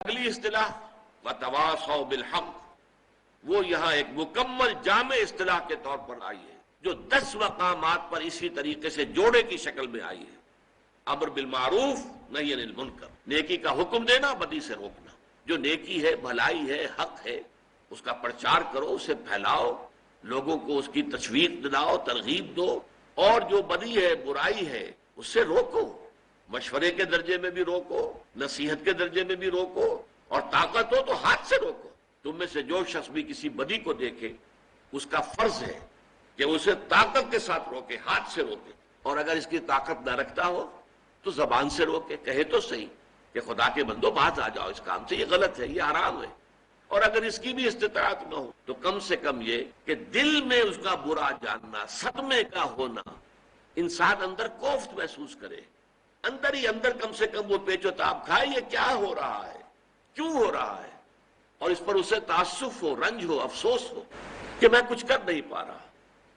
اگلی اصطلاح وتواصوا بالحق، وہ یہاں ایک مکمل جامع اصطلاح کے طور پر آئی ہے، جو 10 مقامات پر اسی طریقے سے جوڑے کی شکل میں آئی ہے۔ امر بالمعروف نہی عن المنکر، نیکی کا حکم دینا، بدی سے روکنا۔ جو نیکی ہے، بھلائی ہے، حق ہے، اس کا پرچار کرو، اسے پھیلاؤ، لوگوں کو اس کی تشویق دلاؤ، ترغیب دو، اور جو بدی ہے، برائی ہے، اس سے روکو، مشورے کے درجے میں بھی روکو، نصیحت کے درجے میں بھی روکو، اور طاقت ہو تو ہاتھ سے روکو۔ تم میں سے جو شخص بھی کسی بدی کو دیکھے، اس کا فرض ہے کہ اسے طاقت کے ساتھ روکے، ہاتھ سے روکے، اور اگر اس کی طاقت نہ رکھتا ہو تو زبان سے روکے، کہے تو صحیح کہ خدا کے بندو باز آ جاؤ اس کام سے، یہ غلط ہے، یہ حرام ہے۔ اور اگر اس کی بھی استطاعت نہ ہو تو کم سے کم یہ کہ دل میں اس کا برا جاننا، صدمے کا ہونا، انسان اندر کوفت محسوس کرے، اندر ہی اندر کم سے کم وہ پیچ و تاب کھائے، یہ کیا ہو رہا ہے، کیوں ہو رہا ہے، اور اس پر اسے تعسف ہو، رنج ہو، افسوس ہو کہ میں کچھ کر نہیں پا رہا،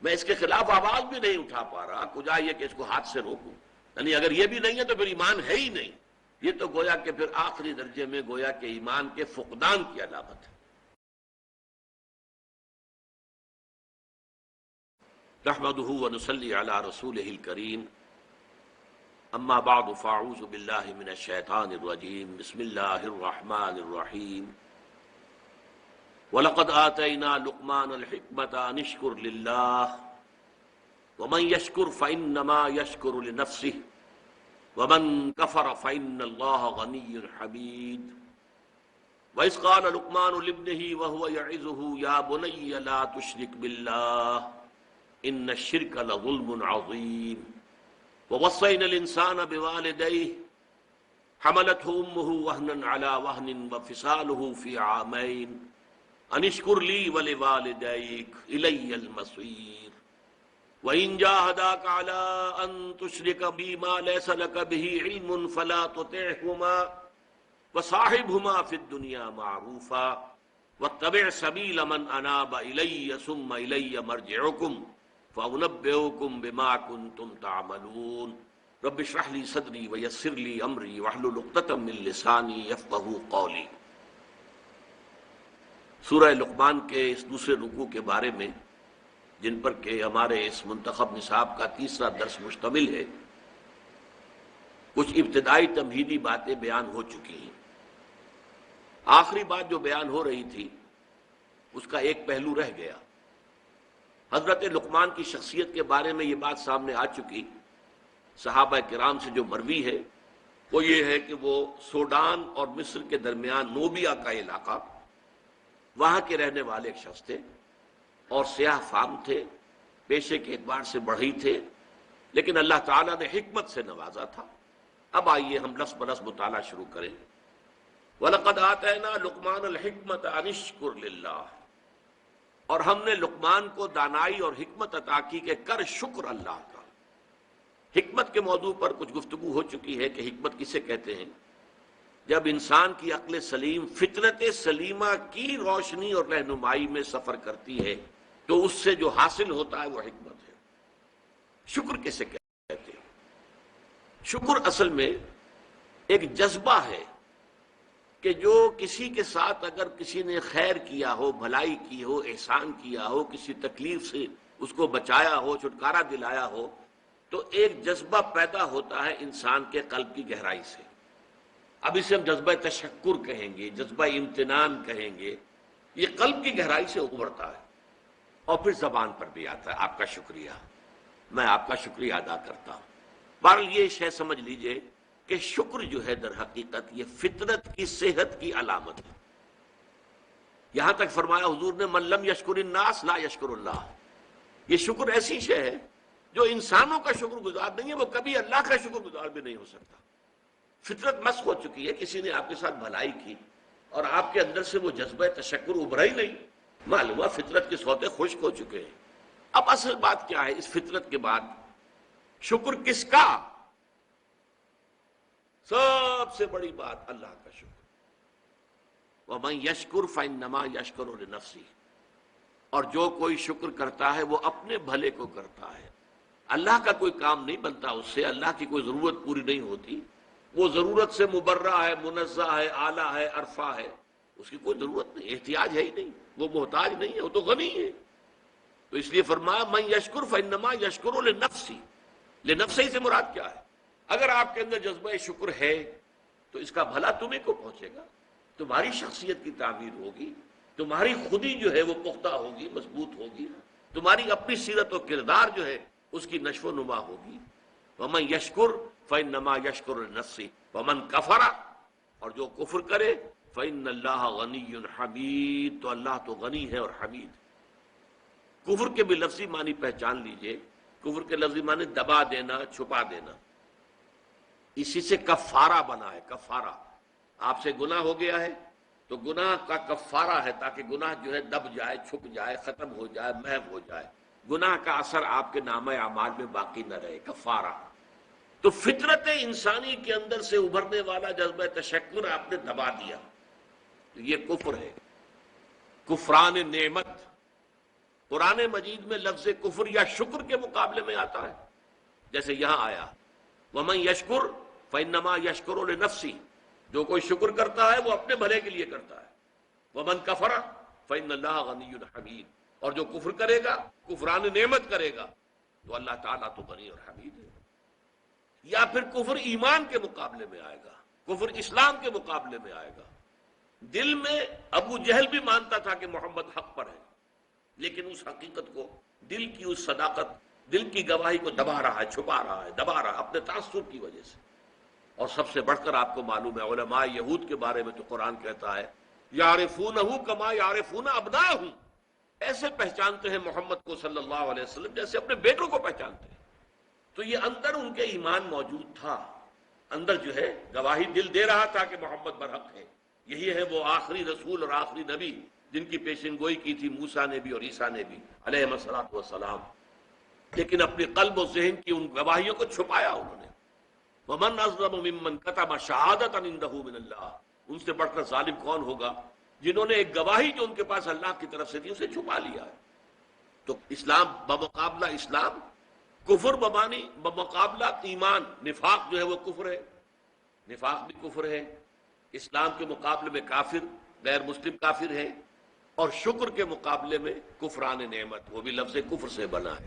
میں اس کے خلاف آواز بھی نہیں اٹھا پا رہا، کجا یہ کہ اس کو ہاتھ سے روکوں۔ یعنی اگر یہ بھی نہیں ہے تو پھر ایمان ہے ہی نہیں، یہ تو گویا کہ پھر آخری درجے میں گویا کہ ایمان کے فقدان کی علامت ہے۔ نحمده ونصلي على رسوله الكريم، اما بعد فاعوذ بالله من الشيطان الرجيم، بسم الله الرحمن الرحيم۔ وَلَقَدْ آتَيْنَا لُقْمَانَ الْحِكْمَةَ أَنِ اشْكُرْ لِلَّهِ وَمَنْ يَشْكُرْ فَإِنَّمَا يَشْكُرُ لِنَفْسِهِ وَمَنْ كَفَرَ فَإِنَّ اللَّهَ غَنِيٌّ حَمِيدٌ۔ وَإِذْ قَالَ لُقْمَانُ لِابْنِهِ وَهُوَ يَعِظُهُ يَا بُنَيَّ لَا تُشْرِكْ بِاللَّهِ إِنَّ الشِّرْكَ لَظُلْمٌ عَظِيمٌ۔ وَوَصَّيْنَا الْإِنسَانَ بِوَالِدَيْهِ حَمَلَتْهُ أُمُّهُ وَهْنًا عَلَى وَهْنٍ وَفِصَالُهُ فِي عَامَيْنِ أَنِ اشْكُرْ لِي وَلِوَالِدَيْكَ إِلَيَّ الْمَصِيرُ۔ وَإِنْ جَاهَدَاكَ عَلَىٰ أَن تُشْرِكَ بِي مَا لَيْسَ لَكَ بِهِ عِلْمٌ فَلَا تُطِعْهُمَا وَصَاحِبْهُمَا فِي الدُّنْيَا مَعْرُوفًا وَاتَّبِعْ سَبِيلَ مَنْ أَنَابَ إِلَيَّ ثُمَّ إِلَيَّ مَرْجِعُكُمْ فَأُنَبِّئُكُم بِمَا كُنتُمْ تَعْمَلُونَ۔ رَبِّ اشْرَحْ لِي صَدْرِي وَيَسِّرْ لِي أَمْرِي وَاحْلُلْ عُقْدَةً مِّن لِّسَانِي يَفْقَهُوا قَوْلِي۔ سورہ لقمان کے اس دوسرے رکوع کے بارے میں، جن پر کہ ہمارے اس منتخب نصاب کا تیسرا درس مشتمل ہے، کچھ ابتدائی تمہیدی باتیں بیان ہو چکی ہیں۔ آخری بات جو بیان ہو رہی تھی اس کا ایک پہلو رہ گیا۔ حضرت لقمان کی شخصیت کے بارے میں یہ بات سامنے آ چکی، صحابہ کرام سے جو مروی ہے وہ یہ ہے کہ وہ سوڈان اور مصر کے درمیان نوبیا کا علاقہ، وہاں کے رہنے والے ایک شخص تھے، اور سیاہ فام تھے، پیشے کے اعتبار سے بڑھئی تھے، لیکن اللہ تعالیٰ نے حکمت سے نوازا تھا۔ اب آئیے ہم لفظ بلفظ مطالعہ شروع کریں۔ وَلَقَدْ آتَيْنَا لُقْمَانَ الْحِكْمَةَ أَنِ اشْكُرْ لِلَّهِ، اور ہم نے لقمان کو دانائی اور حکمت عطا کی کہ کر شکر اللہ کا۔ حکمت کے موضوع پر کچھ گفتگو ہو چکی ہے کہ حکمت کسے کہتے ہیں۔ جب انسان کی عقل سلیم فطرت سلیمہ کی روشنی اور رہنمائی میں سفر کرتی ہے تو اس سے جو حاصل ہوتا ہے وہ حکمت ہے۔ شکر کسے کہتے ہیں؟ شکر اصل میں ایک جذبہ ہے کہ جو کسی کے ساتھ اگر کسی نے خیر کیا ہو، بھلائی کی ہو، احسان کیا ہو، کسی تکلیف سے اس کو بچایا ہو، چھٹکارا دلایا ہو، تو ایک جذبہ پیدا ہوتا ہے انسان کے قلب کی گہرائی سے۔ اب اسے ہم جذبہ تشکر کہیں گے، جذبہ امتنان کہیں گے، یہ قلب کی گہرائی سے ابھرتا ہے اور پھر زبان پر بھی آتا ہے۔ آپ کا شکریہ، میں آپ کا شکریہ ادا کرتا ہوں۔ بہرحال یہ شے سمجھ لیجئے کہ شکر جو ہے در حقیقت یہ فطرت کی صحت کی علامت ہے۔ یہاں تک فرمایا حضور نے من لم یشکر الناس لا یشکر اللہ۔ یہ شکر ایسی شے ہے جو انسانوں کا شکر گزار نہیں ہے، وہ کبھی اللہ کا شکر گزار بھی نہیں ہو سکتا۔ فطرت مسخ ہو چکی ہے، کسی نے آپ کے ساتھ بھلائی کی اور آپ کے اندر سے وہ جذبہ تشکر ابھرا ہی نہیں، معلوم ہے فطرت کے سوتے خشک ہو چکے ہیں۔ اب اصل بات کیا ہے اس فطرت کے بعد؟ شکر کس کا؟ سب سے بڑی بات اللہ کا شکر۔ وَمَن يَشْكُرْ فَإِنَّمَا يَشْكُرُ لِنَفْسِهِ، اور جو کوئی شکر کرتا ہے وہ اپنے بھلے کو کرتا ہے۔ اللہ کا کوئی کام نہیں بنتا اس سے، اللہ کی کوئی ضرورت پوری نہیں ہوتی، وہ ضرورت سے مبرہ ہے، منزہ ہے، اعلیٰ ہے، عرفہ ہے، اس کی کوئی ضرورت نہیں، احتیاج ہے ہی نہیں، وہ محتاج نہیں ہے، وہ تو غنی ہے۔ تو اس لیے فرمایا من یشکر فانما یشکر لنفسی، لنفسی سے مراد کیا ہے؟ اگر آپ کے اندر جذبہ شکر ہے تو اس کا بھلا تمہیں کو پہنچے گا، تمہاری شخصیت کی تعمیر ہوگی، تمہاری خودی جو ہے وہ پختہ ہوگی، مضبوط ہوگی، تمہاری اپنی سیرت و کردار جو ہے اس کی نشو و نما ہوگی۔ ومن یشکر فانما یشکر لنفسی ومن کفر، اور جو کفر کرے فإن اللہ غنی حمید، تو اللہ تو غنی ہے اور حمید۔ کفر کے بھی لفظی معنی پہچان لیجئے، کفر کے لفظی معنی دبا دینا، چھپا دینا، اسی سے کفارہ بنا ہے۔ کفارہ، آپ سے گناہ ہو گیا ہے تو گناہ کا کفارہ ہے، تاکہ گناہ جو ہے دب جائے، چھپ جائے، ختم ہو جائے، محو ہو جائے، گناہ کا اثر آپ کے نامہ اعمال میں باقی نہ رہے، کفارہ۔ تو فطرت انسانی کے اندر سے ابھرنے والا جذبہ تشکر آپ نے دبا دیا، تو یہ کفر ہے، کفران نعمت۔ قرآن مجید میں لفظ کفر یا شکر کے مقابلے میں آتا ہے، جیسے یہاں آیا ومن یشکر فانما یشکر لنفسی، جو کوئی شکر کرتا ہے وہ اپنے بھلے کے لیے کرتا ہے، ومن کفر فان اللہ غنی حمید، اور جو کفر کرے گا، کفران نعمت کرے گا، تو اللہ تعالیٰ تو غنی اور حمید ہے۔ یا پھر کفر ایمان کے مقابلے میں آئے گا، کفر اسلام کے مقابلے میں آئے گا۔ دل میں ابو جہل بھی مانتا تھا کہ محمد حق پر ہے، لیکن اس حقیقت کو، دل کی اس صداقت، دل کی گواہی کو دبا رہا ہے، چھپا رہا ہے، دبا رہا ہے اپنے تعصب کی وجہ سے۔ اور سب سے بڑھ کر آپ کو معلوم ہے علماء یہود کے بارے میں تو قرآن کہتا ہے یعرفونہ کما یعرفون ابناءہم، ایسے پہچانتے ہیں محمد کو صلی اللہ علیہ وسلم جیسے اپنے بیٹوں کو پہچانتے ہیں۔ تو یہ اندر ان کے ایمان موجود تھا، اندر جو ہے گواہی دل دے رہا تھا کہ محمد برحق ہے، یہی ہے وہ آخری رسول اور آخری نبی جن کی پیشن گوئی کی تھی موسیٰ نے بھی اور عیسیٰ نے بھی علیہ الصلوۃ والسلام، لیکن اپنے قلب و ذہن کی ان گواہیوں کو چھپایا انہوں نے۔ ومن اظلم ممن کتم شہادۃ عنده من اللہ، ان سے بڑھ کر ظالم کون ہوگا جنہوں نے ایک گواہی جو ان کے پاس اللہ کی طرف سے تھی اسے چھپا لیا ہے۔ تو اسلام بمقابلہ اسلام، کفر بمقابلہ ایمان، نفاق جو ہے وہ کفر ہے، نفاق بھی کفر ہے، اسلام کے مقابلے میں کافر، غیر مسلم کافر ہے، اور شکر کے مقابلے میں کفران نعمت، وہ بھی لفظ کفر سے بنا ہے۔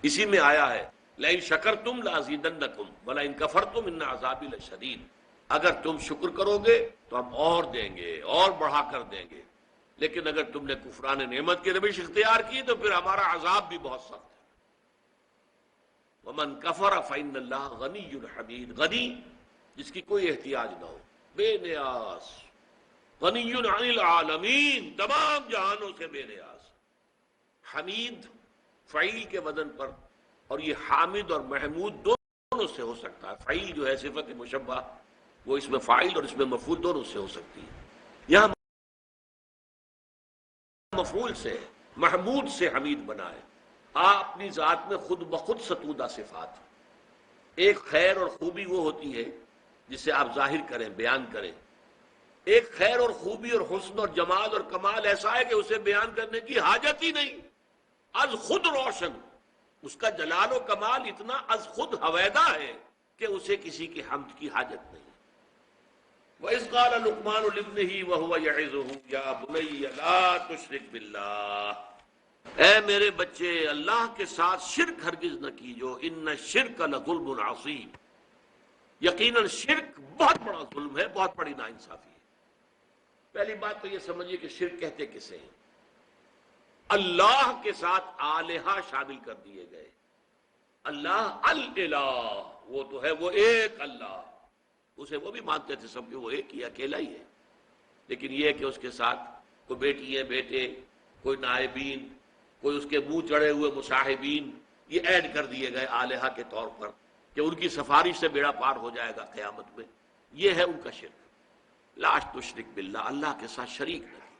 اسی میں آیا ہے لئن شکرتم لازیدنکم ولئن کفرتم ان عذابی لشدید، اگر تم شکر کرو گے تو ہم اور دیں گے، اور بڑھا کر دیں گے، لیکن اگر تم نے کفران نعمت کی روش اختیار کی تو پھر ہمارا عذاب بھی بہت سخت ہے۔ ومن کفر فإن اللہ غنی حمید، غنی جس کی کوئی احتیاج نہ ہو، بے نیاز، غنی عن العالمین، تمام جہانوں سے بے نیاز۔ حمید فعیل کے وزن پر، اور یہ حامد اور محمود دونوں سے ہو سکتا ہے۔ فعیل جو ہے صفت مشبہ، وہ اس میں فاعل اور اس میں مفعول دونوں سے ہو سکتی ہے۔ یہاں مفعول سے، محمود سے حمید بنا ہے۔ آپ اپنی ذات میں خود بخود ستودہ صفات، ایک خیر اور خوبی وہ ہوتی ہے جسے آپ ظاہر کریں، بیان کریں، ایک خیر اور خوبی اور حسن اور جمال اور کمال ایسا ہے کہ اسے بیان کرنے کی حاجت ہی نہیں، از خود روشن، اس کا جلال و کمال اتنا از خود ہویدہ ہے کہ اسے کسی کی حمد کی حاجت نہیں۔ وَإِذْ قَالَ لُقْمَانُ لِابْنِهِ وَهُوَ يَعِظُهُ يَا بُنَيَّ لَا تُشْرِكْ بِاللَّهِ، اے میرے بچے اللہ کے ساتھ شرک ہرگز نہ کیجو، ان الشرک لظلم عظیم، یقیناً شرک بہت بڑا ظلم ہے، بہت بڑی ناانصافی ہے۔ پہلی بات تو یہ سمجھیے کہ شرک کہتے کسے ہیں؟ اللہ کے ساتھ آلہہ شامل کر دیے گئے۔ اللہ الالہ، وہ تو ہے وہ ایک اللہ، اسے وہ بھی مانتے تھے سب کہ وہ ایک ہی اکیلا ہی ہے، لیکن یہ کہ اس کے ساتھ کوئی بیٹی ہے، بیٹے، کوئی نائبین، کوئی اس کے منہ چڑھے ہوئے مصاحبین، یہ ایڈ کر دیے گئے آلہہ کے طور پر کہ ان کی سفارش سے بیڑا پار ہو جائے گا قیامت میں۔ یہ ہے ان کا شرک، لا تشرک باللہ، اللہ کے ساتھ شریک نہیں۔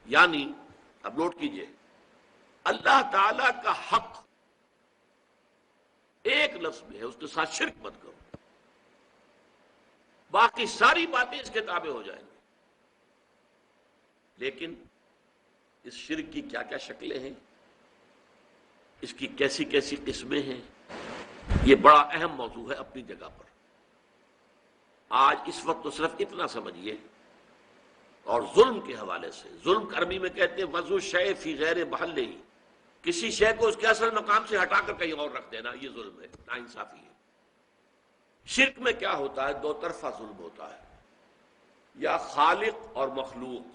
یعنی اب نوٹ کیجئے، اللہ تعالی کا حق ایک لفظ میں ہے، اس کے ساتھ شرک مت کرو، باقی ساری باتیں اس کے تابع ہو جائیں گی۔ لیکن اس شرک کی کیا کیا شکلیں ہیں، اس کی کیسی کیسی قسمیں ہیں، یہ بڑا اہم موضوع ہے اپنی جگہ پر۔ آج اس وقت تو صرف اتنا سمجھیے، اور ظلم کے حوالے سے، ظلم عربی میں کہتے ہیں وضع الشیء فی غیر محلہ، کسی شے کو اس کے اصل مقام سے ہٹا کر کہیں اور رکھ دینا، یہ ظلم ہے، ناانصافی ہے۔ شرک میں کیا ہوتا ہے؟ دو طرفہ ظلم ہوتا ہے، یا خالق اور مخلوق۔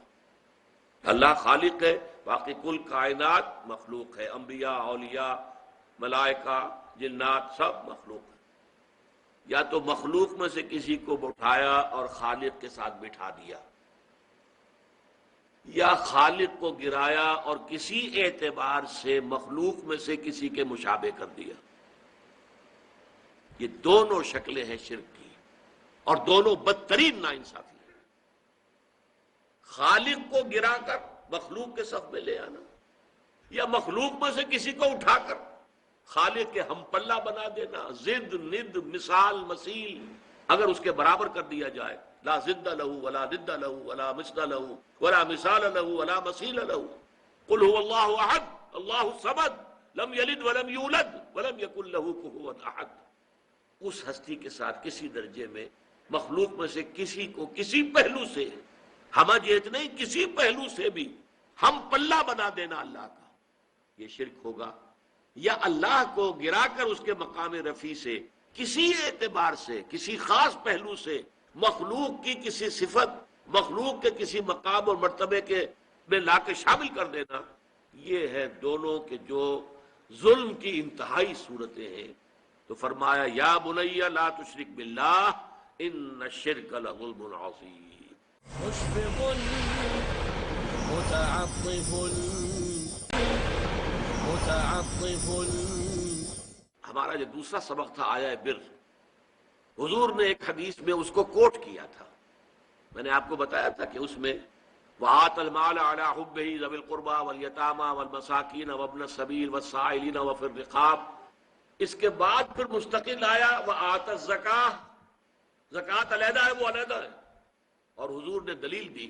اللہ خالق ہے، باقی کل کائنات مخلوق ہے، انبیاء، اولیاء، ملائکہ، جنات، سب مخلوق ہے۔ یا تو مخلوق میں سے کسی کو اٹھایا اور خالق کے ساتھ بٹھا دیا، یا خالق کو گرایا اور کسی اعتبار سے مخلوق میں سے کسی کے مشابہ کر دیا۔ یہ دونوں شکلیں ہیں شرک کی، اور دونوں بدترین ناانصافی ہے۔ خالق کو گرا کر مخلوق کے صف میں لے آنا، یا مخلوق میں سے کسی کو اٹھا کر خالق کے ہم پلہ بنا دینا، ضد، ند، مثال، مثیل اگر اس کے برابر کر دیا جائے، لا ضد لہ ولا ند لہ ولا مثل لہ ولا مثال لہ ولا مثیل لہ، قل هو اللہ احد اللہ الصمد لم یلد ولم یولد ولم یکن لہ کفوا احد۔ اس ہستی کے ساتھ کسی درجے میں مخلوق میں سے کسی کو کسی پہلو سے، ہمہ جہت نہیں، کسی پہلو سے بھی ہم پلہ بنا دینا اللہ کا، یہ شرک ہوگا۔ یا اللہ کو گرا کر اس کے مقام رفیع سے کسی اعتبار سے، کسی خاص پہلو سے مخلوق کی کسی صفت، مخلوق کے کسی مقام اور مرتبے کے میں لا کے شامل کر دینا، یہ ہے دونوں کے جو ظلم کی انتہائی صورتیں ہیں۔ تو فرمایا یا بنی لا تشرک باللہ ان الشرک لظلم عظیم۔ مشفق متعطف متعطف۔ ہمارا جو دوسرا سبق تھا آیا بر، حضور نے ایک حدیث میں اس کو کوٹ کیا تھا۔ میں نے آپ کو بتایا تھا کہ اس میں وَآتَ الْمَالَ عَلَىٰ حُبِّهِ ذَوِي الْقُرْبَىٰ وَالْيَتَامَىٰ وَالْمَسَاكِينَ وَابْنَ السَّبِيلِ وَالسَّائِلِينَ وَفِي الرِّقَابِ۔ اس کے بعد پھر مستقل آیا وَآتَ الزَّكَاةَ، زکوٰۃ علیحدہ ہے، وہ علیحدہ ہے، اور حضور نے دلیل دی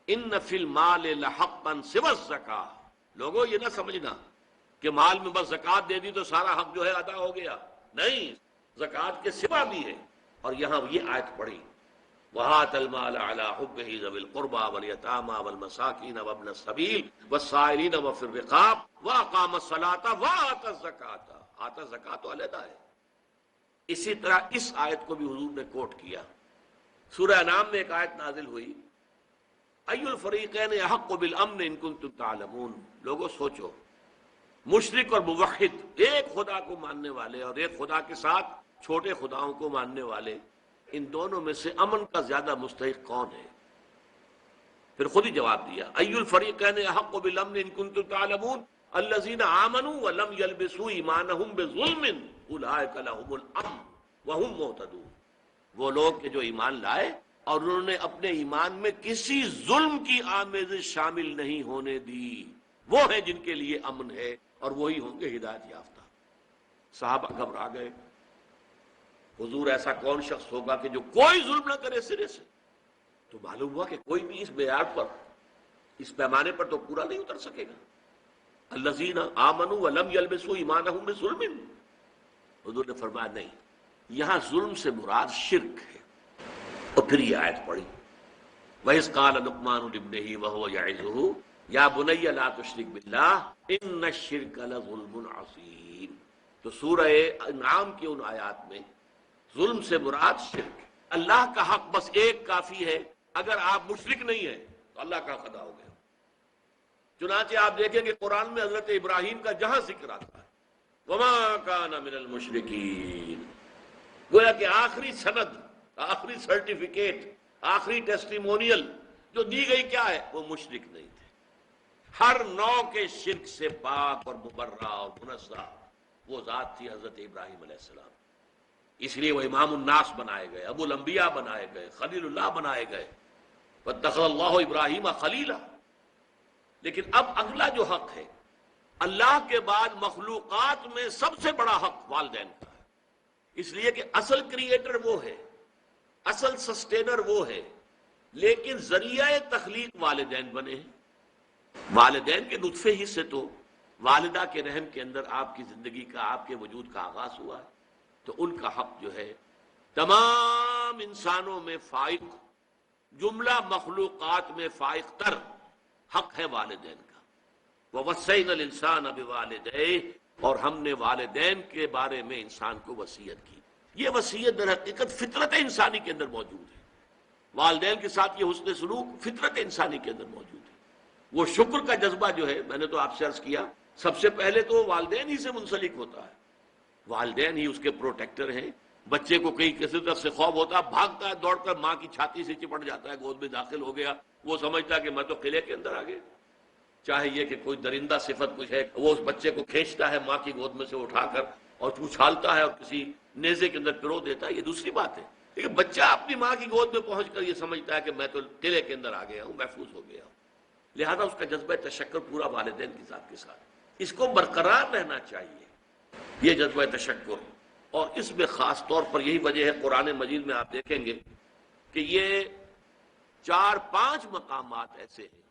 اِنَّ فِي الْمَالِ لَحَقًّا سِوَى الزَّكَاةِ۔ لوگوں یہ نہ سمجھنا کہ مال میں بس زکوٰۃ دے دی تو سارا حق جو ہے ادا ہو گیا، نہیں، زکوٰۃ کے سوا بھی ہے۔ اور یہاں یہ آیت پڑھی وَآتَ الْمَالَ عَلَىٰ حُبِّهِ ذَوِي الْقُرْبَىٰ وَالْيَتَامَىٰ وَالْمَسَاكِينَ وَابْنَ السَّبِيلِ وَالسَّائِلِينَ وَفِي الرِّقَابِ وَأَقَامَ الصَّلَاةَ وَآتَى الزَّكَاةَ۔ آتا زکوٰۃ تو علیحدہ ہے۔ اسی طرح اس آیت کو بھی حضور نے کوٹ کیا۔ سورہ انعام میں ایک آیت نازل ہوئی اَيُّ الْفَرِيقَيْنِ أَحَقُّ بِالْأَمْنِ إِن كُنتُمْ تَعْلَمُونَ۔ لوگوں سوچو، مشرک اور موحد، ایک خدا کو ماننے والے اور ایک خدا کے ساتھ چھوٹے خداؤں کو ماننے والے، ان دونوں میں سے امن کا زیادہ مستحق کون ہے؟ پھر خود ہی جواب دیا اَيُّ الْفَرِيقَيْنِ أَحَقُّ بِالْأَمْنِ إِن كُنتُمْ تَعْلَمُونَ الَّذِينَ آمَنُوا وَلَمْ يَلْبِسُوا إِيمَانَهُم بِظُلْمٍ أُولَٰئِكَ لَهُمُ الْأَمْنُ وَهُمْ مُهْتَدُونَ۔ وہ لوگ کہ جو ایمان لائے اور انہوں نے اپنے ایمان میں کسی ظلم کی آمیزش شامل نہیں ہونے دی، وہ ہیں جن کے لیے امن ہے، اور وہی ہوں گے ہدایت یافتہ۔ صحابہ گھبرا گئے، حضور ایسا کون شخص ہوگا کہ جو کوئی ظلم نہ کرے سرے سے؟ تو معلوم ہوا کہ کوئی بھی اس معیار پر، اس پیمانے پر تو پورا نہیں اتر سکے گا۔ الذین آمنوا ولم یلبسوا ایمانہم بظلم، حضور نے فرمایا نہیں، یہاں ظلم سے مراد شرک ہے۔ اور پھر یہ آیت پڑھی وَإِذْ قَالَ لُقْمَانُ لِابْنِهِ وَهُوَ يَعِظُهُ يَا بُنَيَّ لَا تُشْرِكْ بِاللَّهِ إِنَّ الشِّرْكَ لَظُلْمٌ عَظِيمٌ۔ تو سورہ انعام کی ان آیات میں ظلم سے مراد شرک، اللہ کا حق بس ایک کافی ہے، اگر آپ مشرک نہیں ہیں تو اللہ کا حق ادا ہو گیا۔ چنانچہ آپ دیکھیں گے قرآن میں حضرت ابراہیم کا جہاں ذکر آتا ہے وَمَا كَانَ مِنَ الْمُشْرِكِينَ، گویا کہ آخری سند، آخری سرٹیفکیٹ، آخری ٹیسٹیمونیل جو دی گئی کیا ہے؟ وہ مشرک نہیں تھے، ہر نوع کے شرک سے پاک اور مبرہ اور منزہ وہ ذات تھی حضرت ابراہیم علیہ السلام۔ اس لیے وہ امام الناس بنائے گئے، ابو الانبیاء بنائے گئے، خلیل اللہ بنائے گئے، واتخذ اللہ ابراہیم خلیلا۔ لیکن اب اگلا جو حق ہے، اللہ کے بعد مخلوقات میں سب سے بڑا حق والدین کا ہے، اس لیے کہ اصل کریٹر وہ ہے، اصل سسٹینر وہ ہے، لیکن ذریعہ تخلیق والدین بنے ہیں۔ والدین کے نطفے ہی سے تو والدہ کے رحم کے اندر آپ کی زندگی کا، آپ کے وجود کا آغاز ہوا ہے، تو ان کا حق جو ہے تمام تمام انسانوں میں فائق، جملہ مخلوقات میں فائق تر حق ہے والدین کا۔ وَوَصَّيْنَا الْإِنسَانَ بِوَالِدَيْهِ، اور ہم نے والدین کے بارے میں انسان کو وصیت کی۔ یہ وصیت در حقیقت فطرت انسانی کے اندر موجود ہے۔ والدین کے ساتھ یہ حسن سلوک فطرت انسانی کے اندر موجود ہے۔ وہ شکر کا جذبہ جو ہے، میں نے تو آپ سے عرض کیا، سب سے پہلے تو والدین ہی سے منسلک ہوتا ہے۔ والدین ہی اس کے پروٹیکٹر ہیں۔ بچے کو کہیں کسی طرف سے خوف ہوتا ہے، بھاگتا ہے دوڑ کر ماں کی چھاتی سے چپٹ جاتا ہے، گود میں داخل ہو گیا، وہ سمجھتا ہے کہ میں تو قلعے کے اندر آ گیا۔ چاہے یہ کہ کوئی درندہ صفت کچھ ہے، وہ اس بچے کو کھینچتا ہے ماں کی گود میں سے اٹھا کر اور اچھالتا ہے اور کسی نیزے کے اندر پرو دیتا ہے، یہ دوسری بات ہے۔ لیکن بچہ اپنی ماں کی گود میں پہنچ کر یہ سمجھتا ہے کہ میں تو قلعے کے اندر آ گیا ہوں، محفوظ ہو گیا ہوں۔ لہذا اس کا جذبہ تشکر پورا والدین کی ذات کے ساتھ، اس کو برقرار رہنا چاہیے، یہ جذبہ تشکر۔ اور اس میں خاص طور پر یہی وجہ ہے، قرآن مجید میں آپ دیکھیں گے کہ یہ 4-5 مقامات ایسے ہیں،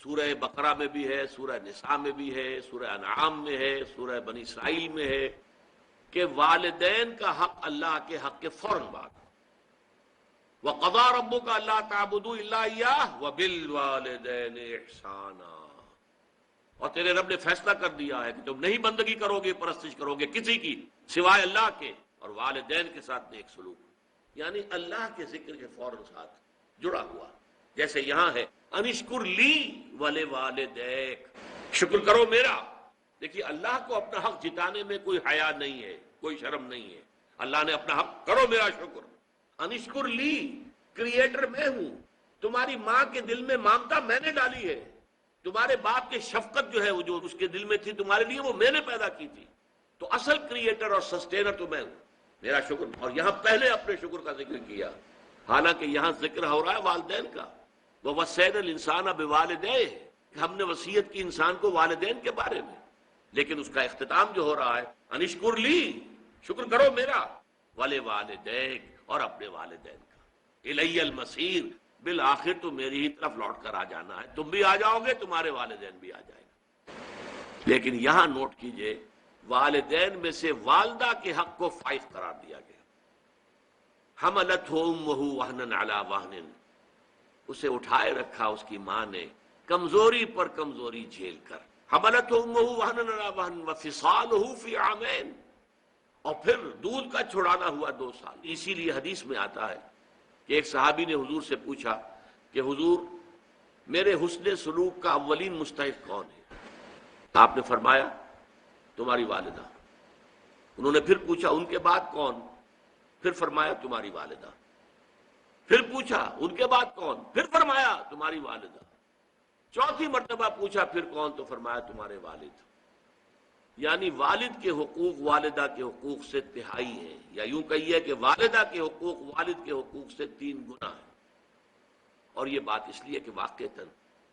سورہ بقرہ میں بھی ہے، سورہ نساء میں بھی ہے، سورہ انعام میں ہے، سورہ بنی اسرائیل میں ہے، کہ والدین کا حق اللہ کے حق کے فوراً بعد وَقَضَىٰ رَبُّكَ أَلَّا تَعْبُدُوا إِلَّا إِيَّاهُ وَبِالْوَالِدَيْنِ إِحْسَانًا، اور تیرے رب نے فیصلہ کر دیا ہے کہ تم نہیں بندگی کرو گے، پرستش کرو گے کسی کی سوائے اللہ کے، اور والدین کے ساتھ نیک سلوک، یعنی اللہ کے ذکر کے فوراً ساتھ جڑا ہوا۔ جیسے یہاں ہے انشکر لی ولوالدیک، شکر کرو میرا۔ دیکھیے اللہ کو اپنا حق جتانے میں کوئی حیا نہیں ہے، کوئی شرم نہیں ہے۔ اللہ نے اپنا حق، کرو میرا شکر۔ انشکر لی، کریٹر میں ہوں، تمہاری ماں کے دل میں ممتا میں نے ڈالی ہے، تمہارے باپ کی شفقت جو ہے وہ جو اس کے دل میں تھی تمہارے لیے، وہ میں نے پیدا کی تھی، تو اصل کریٹر اور سسٹینر تو میں ہوں، میرا شکر۔ اور یہاں پہلے اپنے شکر کا ذکر کیا، حالانکہ یہاں ذکر ہو رہا ہے والدین کا۔ وَوَصَّيْنَا الْإِنسَانَ بِوَالِدَيْهِ، کہ ہم نے وصیت کی انسان کو والدین کے بارے میں، لیکن اس کا اختتام جو ہو رہا ہے انشکر لی، شکر کرو میرا، وَلِوَالِدَيْكَ، اور اپنے والدین کا، اِلَيَّ الْمَصِيرُ، بالآخر تو میری ہی طرف لوٹ کر آ جانا ہے، تم بھی آ جاؤ گے، تمہارے والدین بھی آ جائیں گے۔ لیکن یہاں نوٹ کیجئے، والدین میں سے والدہ کے حق کو فائق قرار دیا گیا۔ حملتہ امہ وہنا علی وہن، اسے اٹھائے رکھا اس کی ماں نے کمزوری پر کمزوری جھیل کر۔ حملتہ امہ وہنا علی وہن وفصالہ فی عامین، اور پھر دودھ کا چھڑانا ہوا 2 سال۔ اسی لیے حدیث میں آتا ہے کہ ایک صحابی نے حضور سے پوچھا کہ حضور میرے حسن سلوک کا اولین مستحق کون ہے؟ آپ نے فرمایا تمہاری والدہ۔ انہوں نے پھر پوچھا ان کے بعد کون؟ پھر فرمایا تمہاری والدہ۔ پھر پوچھا ان کے بعد کون؟ پھر فرمایا تمہاری والدہ۔ چوتھی مرتبہ پوچھا پھر کون؟ تو فرمایا تمہارے والد۔ یعنی والد کے حقوق والدہ کے حقوق سے تہائی ہیں، یا یوں کہیے کہ والدہ کے حقوق والد کے حقوق سے 3 گنا ہیں۔ اور یہ بات اس لیے کہ واقعتاً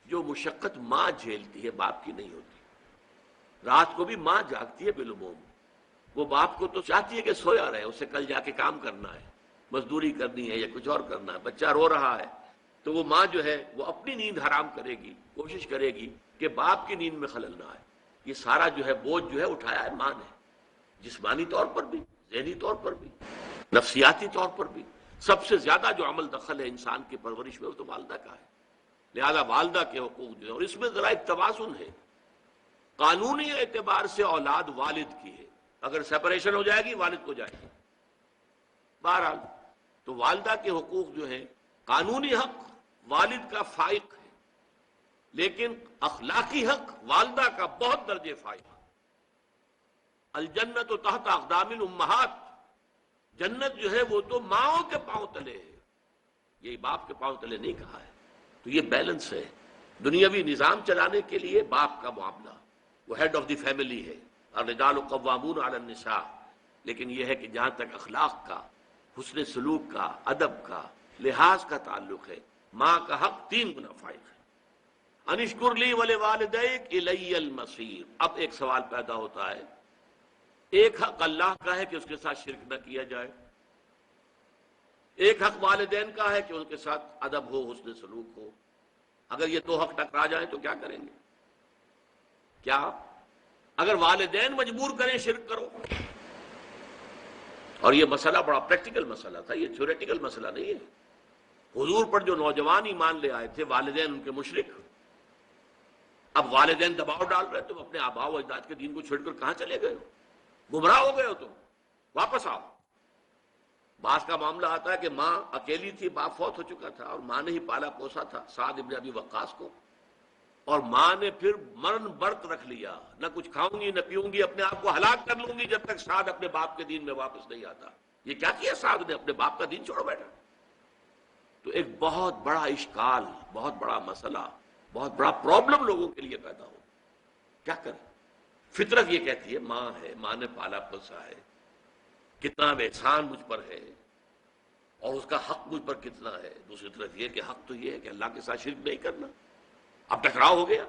جو مشقت ماں جھیلتی ہے باپ کی نہیں ہوتی۔ رات کو بھی ماں جاگتی ہے بالعموم، وہ باپ کو تو چاہتی ہے کہ سویا رہے، اسے کل جا کے کام کرنا ہے، مزدوری کرنی ہے یا کچھ اور کرنا ہے، بچہ رو رہا ہے تو وہ ماں جو ہے وہ اپنی نیند حرام کرے گی، کوشش کرے گی کہ باپ کی نیند میں خلل نہ آئے۔ یہ سارا جو ہے بوجھ جو ہے اٹھایا ہے ماں نے، جسمانی طور پر بھی، ذہنی طور پر بھی، نفسیاتی طور پر بھی۔ سب سے زیادہ جو عمل دخل ہے انسان کی پرورش میں وہ تو والدہ کا ہے، لہذا والدہ کے حقوق جو ہے، اور اس میں ذرا ایک توازن ہے، قانونی اعتبار سے اولاد والد کی ہے، اگر سپریشن ہو جائے گی والد کو جائے گی، بہرحال تو والدہ کے حقوق جو ہیں قانونی حق والد کا فائق ہے، لیکن اخلاقی حق والدہ کا بہت درجے فائق۔ الجنت تحت اقدام الامہات، جنت جو ہے وہ تو ماؤں کے پاؤں تلے ہے، یہی باپ کے پاؤں تلے نہیں کہا ہے۔ تو یہ بیلنس ہے، دنیاوی نظام چلانے کے لیے باپ کا معاملہ، وہ ہیڈ آف دی فیملی ہے، الرجال قوامون علی النساء، لیکن یہ ہے کہ جہاں تک اخلاق کا، حسن سلوک کا، ادب کا، لحاظ کا تعلق ہے، ماں کا حق 3 گنا فائق ہے۔ انشکر لی ولوالدیک الی المصیر۔ اب ایک سوال پیدا ہوتا ہے، ایک حق اللہ کا ہے کہ اس کے ساتھ شرک نہ کیا جائے، ایک حق والدین کا ہے کہ ان کے ساتھ ادب ہو، حسن سلوک ہو۔ اگر یہ 2 حق ٹکرا جائیں تو کیا کریں گے؟ کیا اگر والدین مجبور کریں شرک کرو اور یہ مسئلہ بڑا پریکٹیکل مسئلہ تھا، یہ تھیوریٹیکل مسئلہ نہیں ہے۔ حضور پر جو نوجوان ایمان لے آئے تھے، والدین ان کے مشرک، اب والدین دباؤ ڈال رہے، تم اپنے آباء و اجداد کے دین کو چھوڑ کر کہاں چلے گئے ہو؟ گمراہ ہو گئے ہو، تم واپس آؤ۔ بعض کا معاملہ آتا ہے کہ ماں اکیلی تھی، باپ فوت ہو چکا تھا اور ماں نے ہی پالا پوسا تھا سعد ابن ابی وقاص کو، اور ماں نے پھر مرن برت رکھ لیا، نہ کچھ کھاؤں گی نہ پیوں گی، اپنے آپ کو ہلاک کر لوں گی جب تک سعد اپنے باپ کے دین میں واپس نہیں آتا۔ یہ کیا کیا سعد نے؟ اپنے باپ کا دین چھوڑ بیٹھا۔ تو ایک بہت بڑا اشکال، بہت بڑا مسئلہ، بہت بڑا پرابلم لوگوں کے لیے پیدا ہو۔ کیا کریں؟ فطرت یہ کہتی ہے ماں ہے، ماں نے پالا پوسا ہے، کتنا احسان مجھ پر ہے اور اس کا حق مجھ پر کتنا ہے۔ دوسری طرف یہ کہ حق تو یہ ہے کہ اللہ کے ساتھ شرک نہیں کرنا۔ اب ٹکراؤ ہو گیا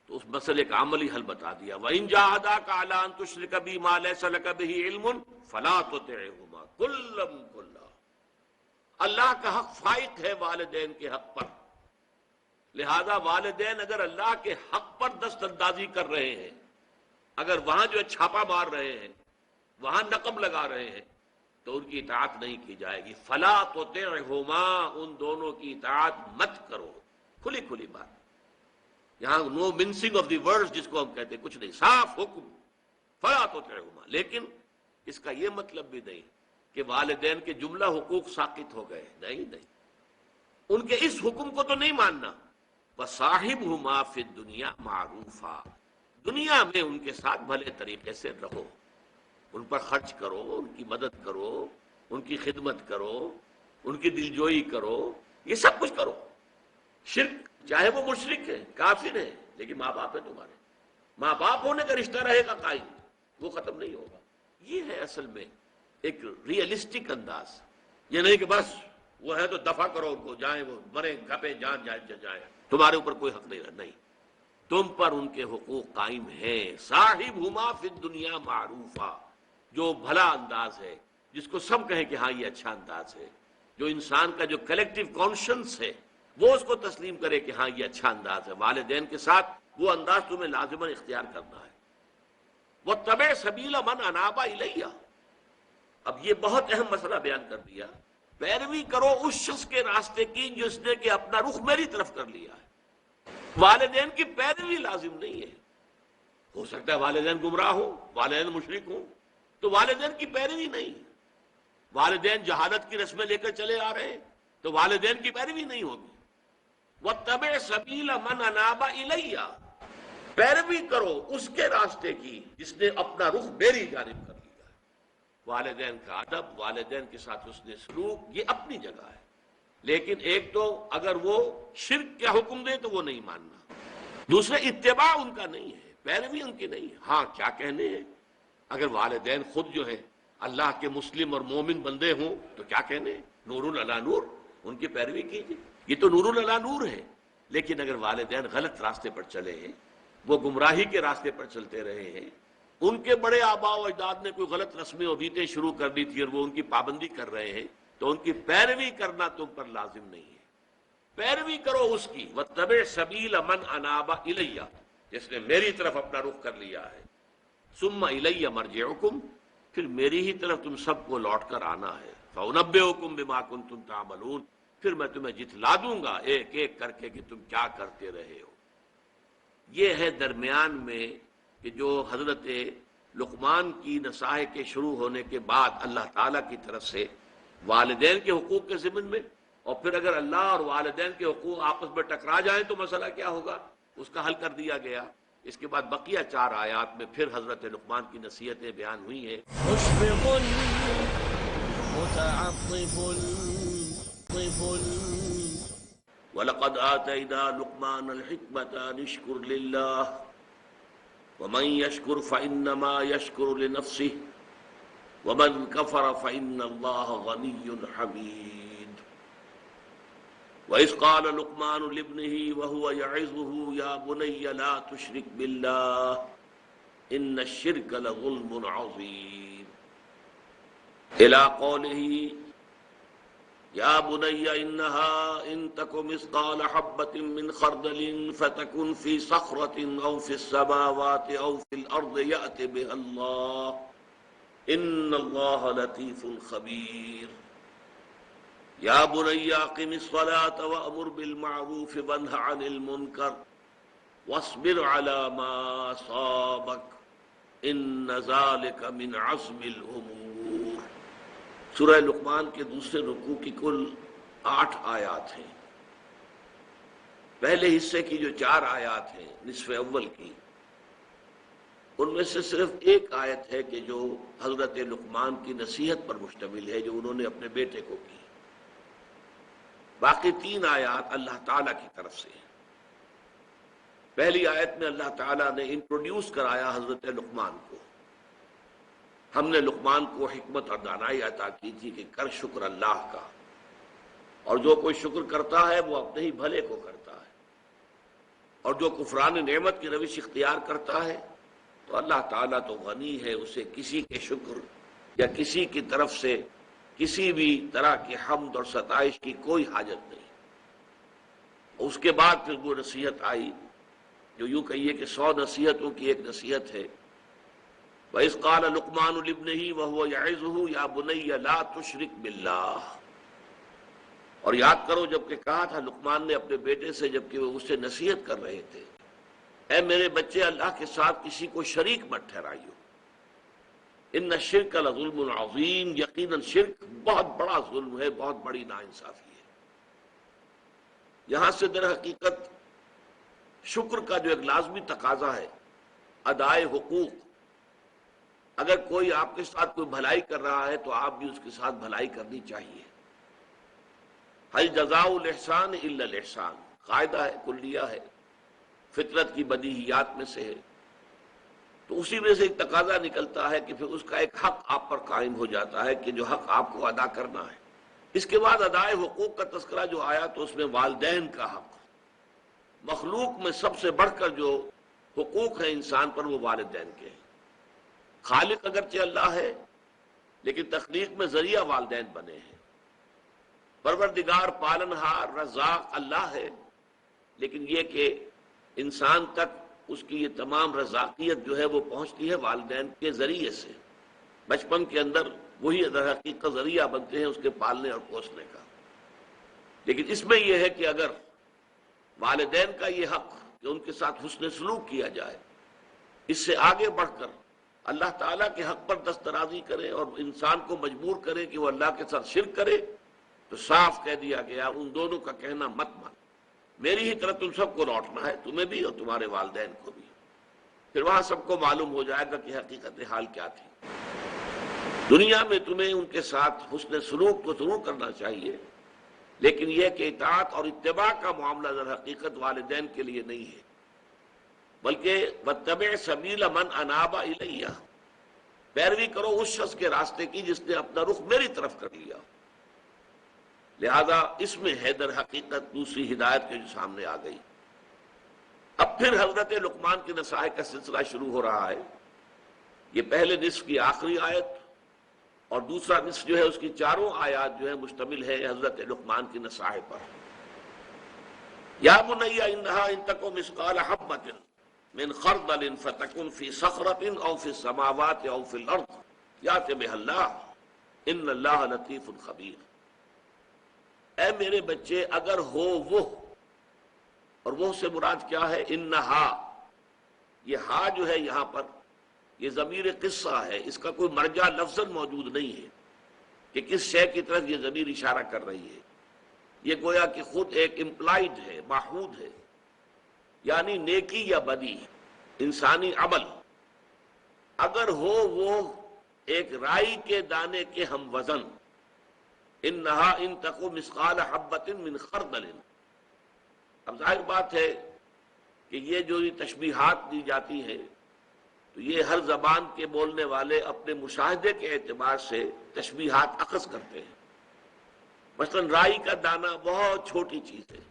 تو اس مسئلے کا عملی حل بتا دیا۔ وَإِن جَاهَدَاكَ عَلَىٰ أَن تُشْرِكَ بِي مَا لَيْسَ لَكَ بِهِ عِلْمٌ فَلَا تُطِعْهُمَا كُلًّا۔ اللہ کا حق فائق ہے والدین کے حق پر، لہذا والدین اگر اللہ کے حق پر دست اندازی کر رہے ہیں، اگر وہاں جو ہے چھاپا مار رہے ہیں، وہاں نقب لگا رہے ہیں، تو ان کی اطاعت نہیں کی جائے گی۔ فلا تطعهما، ان دونوں کی اطاعت مت کرو۔ کھلی کھلی بات، یہاں نو منسنگ آف دی ورڈز جس کو ہم کہتے ہیں، کچھ نہیں، صاف حکم، فلا تطعهما۔ لیکن اس کا یہ مطلب بھی نہیں کہ والدین کے جملہ حقوق ساقط ہو گئے، نہیں نہیں، ان کے اس حکم کو تو نہیں ماننا۔ وَصَاحِبْهُمَا فِي الدُّنْيَا مَعْرُوفًا، دنیا میں ان کے ساتھ بھلے طریقے سے رہو، ان پر خرچ کرو، ان کی مدد کرو، ان کی خدمت کرو، ان کی دلجوئی کرو، یہ سب کچھ کرو۔ شرک، چاہے وہ مشرک ہے، کافر ہے، لیکن ماں باپ ہے تمہارے، ماں باپ ہونے کا رشتہ رہے گا قائم، وہ ختم نہیں ہوگا۔ یہ ہے اصل میں ایک ریئلسٹک انداز، یہ نہیں کہ بس وہ ہے تو دفع کرو ان کو، جائیں وہ مرے کھپے جان جائیں، تمہارے اوپر کوئی حق نہیں رہا، نہیں، تم پر ان کے حقوق قائم ہیں۔ صاحبہما فی الدنیا معروفا، جو بھلا انداز ہے، جس کو سب کہیں کہ ہاں یہ اچھا انداز ہے، جو انسان کا جو کلیکٹیو کانشنس ہے وہ اس کو تسلیم کرے کہ ہاں یہ اچھا انداز ہے، والدین کے ساتھ وہ انداز تمہیں لازماً اختیار کرنا ہے۔ وَاتَّبِعْ سَبِيلَ مَنْ أَنَابَ إِلَيَّ، اب یہ بہت اہم مسئلہ بیان کر دیا، پیروی کرو اس شخص کے راستے کی جس نے کہ اپنا رخ میری طرف کر لیا ہے۔ والدین کی پیروی لازم نہیں ہے، ہو سکتا ہے والدین گمراہ ہوں، والدین مشرک ہوں، تو والدین کی پیروی نہیں، والدین جہالت کی رسمیں لے کر چلے آ رہے ہیں تو والدین کی پیروی نہیں ہوگی۔ وَاتَّبِعْ سَبِيلَ مَنْ أَنَابَ إِلَيَّ، پیروی کرو اس کے راستے کی جس نے اپنا رخ میری جانب کر لیا ہے۔ والدین کا ادب، والدین کے ساتھ حسن سلوک، یہ اپنی جگہ ہے، لیکن ایک تو اگر وہ شرک کا حکم دے تو وہ نہیں ماننا، دوسرے اتباع ان کا نہیں ہے، پیروی ان کی نہیں ہے۔ ہاں کیا کہنے ہیں، اگر والدین خود جو ہے اللہ کے مسلم اور مومن بندے ہوں تو کیا کہنے ہیں، نور علی نور، ان کی پیروی کیجیے، یہ تو نور علی نور ہے۔ لیکن اگر والدین غلط راستے پر چلے ہیں، وہ گمراہی کے راستے پر چلتے رہے ہیں، ان کے بڑے آباء و اجداد نے کوئی غلط رسمیں اور ریتیں شروع کر دی تھی اور وہ ان کی پابندی کر رہے ہیں، تو ان کی پیروی کرنا تم پر لازم نہیں ہے، پیروی کرو اس کی۔ وَاتَّبِعْ سَبِيلَ مَنْ أَنَابَ إِلَيَّ، جس نے میری طرف اپنا رخ کر لیا ہے۔ ثُمَّ إِلَيَّ مَرْجِعُكُمْ، پھر میری ہی طرف تم سب کو لوٹ کر آنا ہے۔ فَأُنَبِّئُكُم بِمَا كُنتُمْ تَعْمَلُونَ، پھر میں تمہیں جتلا دوں گا ایک ایک کر کے کہ تم کیا کرتے رہے ہو۔ یہ ہے درمیان میں کہ جو حضرت لقمان کی نصائح کے شروع ہونے کے بعد اللہ تعالیٰ کی طرف سے والدین کے حقوق کے ضمن میں، اور پھر اگر اللہ اور والدین کے حقوق آپس میں ٹکرا جائیں تو مسئلہ کیا ہوگا، اس کا حل کر دیا گیا۔ اس کے بعد بقیہ 4 آیات میں پھر حضرت لقمان کی نصیحتیں بیان ہوئی ہیں۔ مشفق متعطف طفل وَلَقَدْ آتَيْنَا لُقْمَانَ الْحِكْمَةَ أَنِ اشْكُرْ لِلَّهِ وَمَنْ يَشْكُرْ فَإِنَّمَا يَشْكُرُ لِنَفْسِهِ وَمَنْ كَفَرَ فَإِنَّ اللَّهَ غَنِيٌّ حَمِيدٌ۔ وَإِذْ قَالَ لُقْمَانُ لِابْنِهِ وَهُوَ يَعِظُهُ يَا بُنَيَّ لَا تُشْرِكْ بِاللَّهِ إِنَّ الشِّرْكَ لَظُلْمٌ عَظِيمٌ، إِلَى قَوْلِهِ يَا بُنَيَّ إِنَّهَا إِن تَكُ مِثْقَالَ حَبَّةٍ مِّنْ خَرْدَلٍ فَتَكُنْ فِي صَخْرَةٍ أَوْ فِي السَّمَاوَاتِ أَوْ فِي الْأَرْضِ يَأْتِ بِهَا اللَّهُ ان اللہ لطیف خبیر یا بنی اقم الصلاۃ وامر بالمعروف وانہ عن المنکر واصبر علی ما اصابک ان ذلک من عزم الامور۔ سورہ لقمان کے دوسرے رکوع کی کل 8 آیات ہیں۔ پہلے حصے کی جو 4 آیات ہیں نصف اول کی، ان میں سے صرف ایک آیت ہے کہ جو حضرت لقمان کی نصیحت پر مشتمل ہے جو انہوں نے اپنے بیٹے کو کی۔ باقی 3 آیات اللہ تعالیٰ کی طرف سے ہیں۔ پہلی آیت میں اللہ تعالیٰ نے انٹروڈیوس کرایا حضرت لقمان کو۔ ہم نے لقمان کو حکمت اور دانائی عطا کی تھی کہ کر شکر اللہ کا، اور جو کوئی شکر کرتا ہے وہ اپنے ہی بھلے کو کرتا ہے، اور جو کفران نعمت کی روش اختیار کرتا ہے تو اللہ تعالیٰ تو غنی ہے، اسے کسی کے شکر یا کسی کی طرف سے کسی بھی طرح کی حمد اور ستائش کی کوئی حاجت نہیں۔ اس کے بعد پھر وہ نصیحت آئی جو یوں کہیے کہ 100 نصیحتوں کی ایک نصیحت ہے۔ وَإِذْ قَالَ لُقْمَانُ لِابْنِهِ وَهُوَ يَعِظُهُ يَا بُنَيَّ لَا تُشْرِكْ بِاللَّهِ، اور یاد کرو جب کہ کہا تھا لقمان نے اپنے بیٹے سے جب کہ وہ اسے نصیحت کر رہے تھے، اے میرے بچے اللہ کے ساتھ کسی کو شریک مت ٹھہرائیو، ان الشرک لظلم عظیم، یقیناً شرک بہت بڑا ظلم ہے، بہت بڑی ناانصافی ہے۔ یہاں سے در حقیقت شکر کا جو ایک لازمی تقاضا ہے، ادائے حقوق، اگر کوئی آپ کے ساتھ کوئی بھلائی کر رہا ہے تو آپ بھی اس کے ساتھ بھلائی کرنی چاہیے۔ ہل جزاء الاحسان الا الاحسان قاعدہ ہے، کلیہ ہے، فطرت کی بدیہیات میں سے ہے۔ تو اسی میں سے ایک تقاضا نکلتا ہے کہ پھر اس کا ایک حق آپ پر قائم ہو جاتا ہے کہ جو حق آپ کو ادا کرنا ہے۔ اس کے بعد ادائے حقوق کا تذکرہ جو آیا تو اس میں والدین کا حق، مخلوق میں سب سے بڑھ کر جو حقوق ہیں انسان پر وہ والدین کے ہیں۔ خالق اگرچہ اللہ ہے لیکن تخلیق میں ذریعہ والدین بنے ہیں۔ پروردگار پالنہار رزاق اللہ ہے، لیکن یہ کہ انسان تک اس کی یہ تمام رزاقیت جو ہے وہ پہنچتی ہے والدین کے ذریعے سے۔ بچپن کے اندر وہی در حقیقت ذریعہ بنتے ہیں اس کے پالنے اور پوسنے کا۔ لیکن اس میں یہ ہے کہ اگر والدین کا یہ حق کہ ان کے ساتھ حسن سلوک کیا جائے، اس سے آگے بڑھ کر اللہ تعالیٰ کے حق پر دسترازی کرے اور انسان کو مجبور کرے کہ وہ اللہ کے ساتھ شرک کرے، تو صاف کہہ دیا گیا ان دونوں کا کہنا مت مان، میری ہی طرف تم سب کو لوٹنا ہے، تمہیں بھی اور تمہارے والدین کو بھی۔ پھر وہاں سب کو معلوم ہو جائے گا کہ حقیقت حال کیا تھی۔ دنیا میں تمہیں ان کے ساتھ حسن سلوک تو ضرور کرنا چاہیے، لیکن یہ کہ اطاعت اور اتباع کا معاملہ در حقیقت والدین کے لیے نہیں ہے، بلکہ واتبع سبیل من اناب الیہ، پیروی کرو اس شخص کے راستے کی جس نے اپنا رخ میری طرف کر لیا۔ لہذا اس میں ہے در حقیقت دوسری ہدایت کے جو سامنے آ گئی۔ اب پھر حضرت لقمان کی نصائح کا سلسلہ شروع ہو رہا ہے۔ یہ پہلے نصف کی آخری آیت اور دوسرا نصف جو ہے اس کی 4 آیات جو ہے مشتمل ہے حضرت لقمان کی نصائح پر۔ یا بنی انہا ان تکو مثقال حبۃ من خردل فتکن فی صخرۃ او فی السماوات او فی الارض یأت بہا اللہ ان اللہ لطیف خبیر۔ اے میرے بچے اگر ہو وہ، اور وہ سے مراد کیا ہے؟ انہا، یہ ہا جو ہے یہاں پر یہ ضمیر قصہ ہے، اس کا کوئی مرجع لفظاً موجود نہیں ہے کہ کس شے کی طرف یہ ضمیر اشارہ کر رہی ہے۔ یہ گویا کہ خود ایک امپلائڈ ہے، معہود ہے، یعنی نیکی یا بدی، انسانی عمل اگر ہو وہ ایک رائی کے دانے کے ہم وزن، انہا ان تکو مثقال حبۃ من خردل۔ اب ظاہر بات ہے کہ یہ جو تشبیہات دی جاتی ہیں تو یہ ہر زبان کے بولنے والے اپنے مشاہدے کے اعتبار سے تشبیہات اخذ کرتے ہیں۔ مثلا رائی کا دانہ بہت چھوٹی چیز ہے،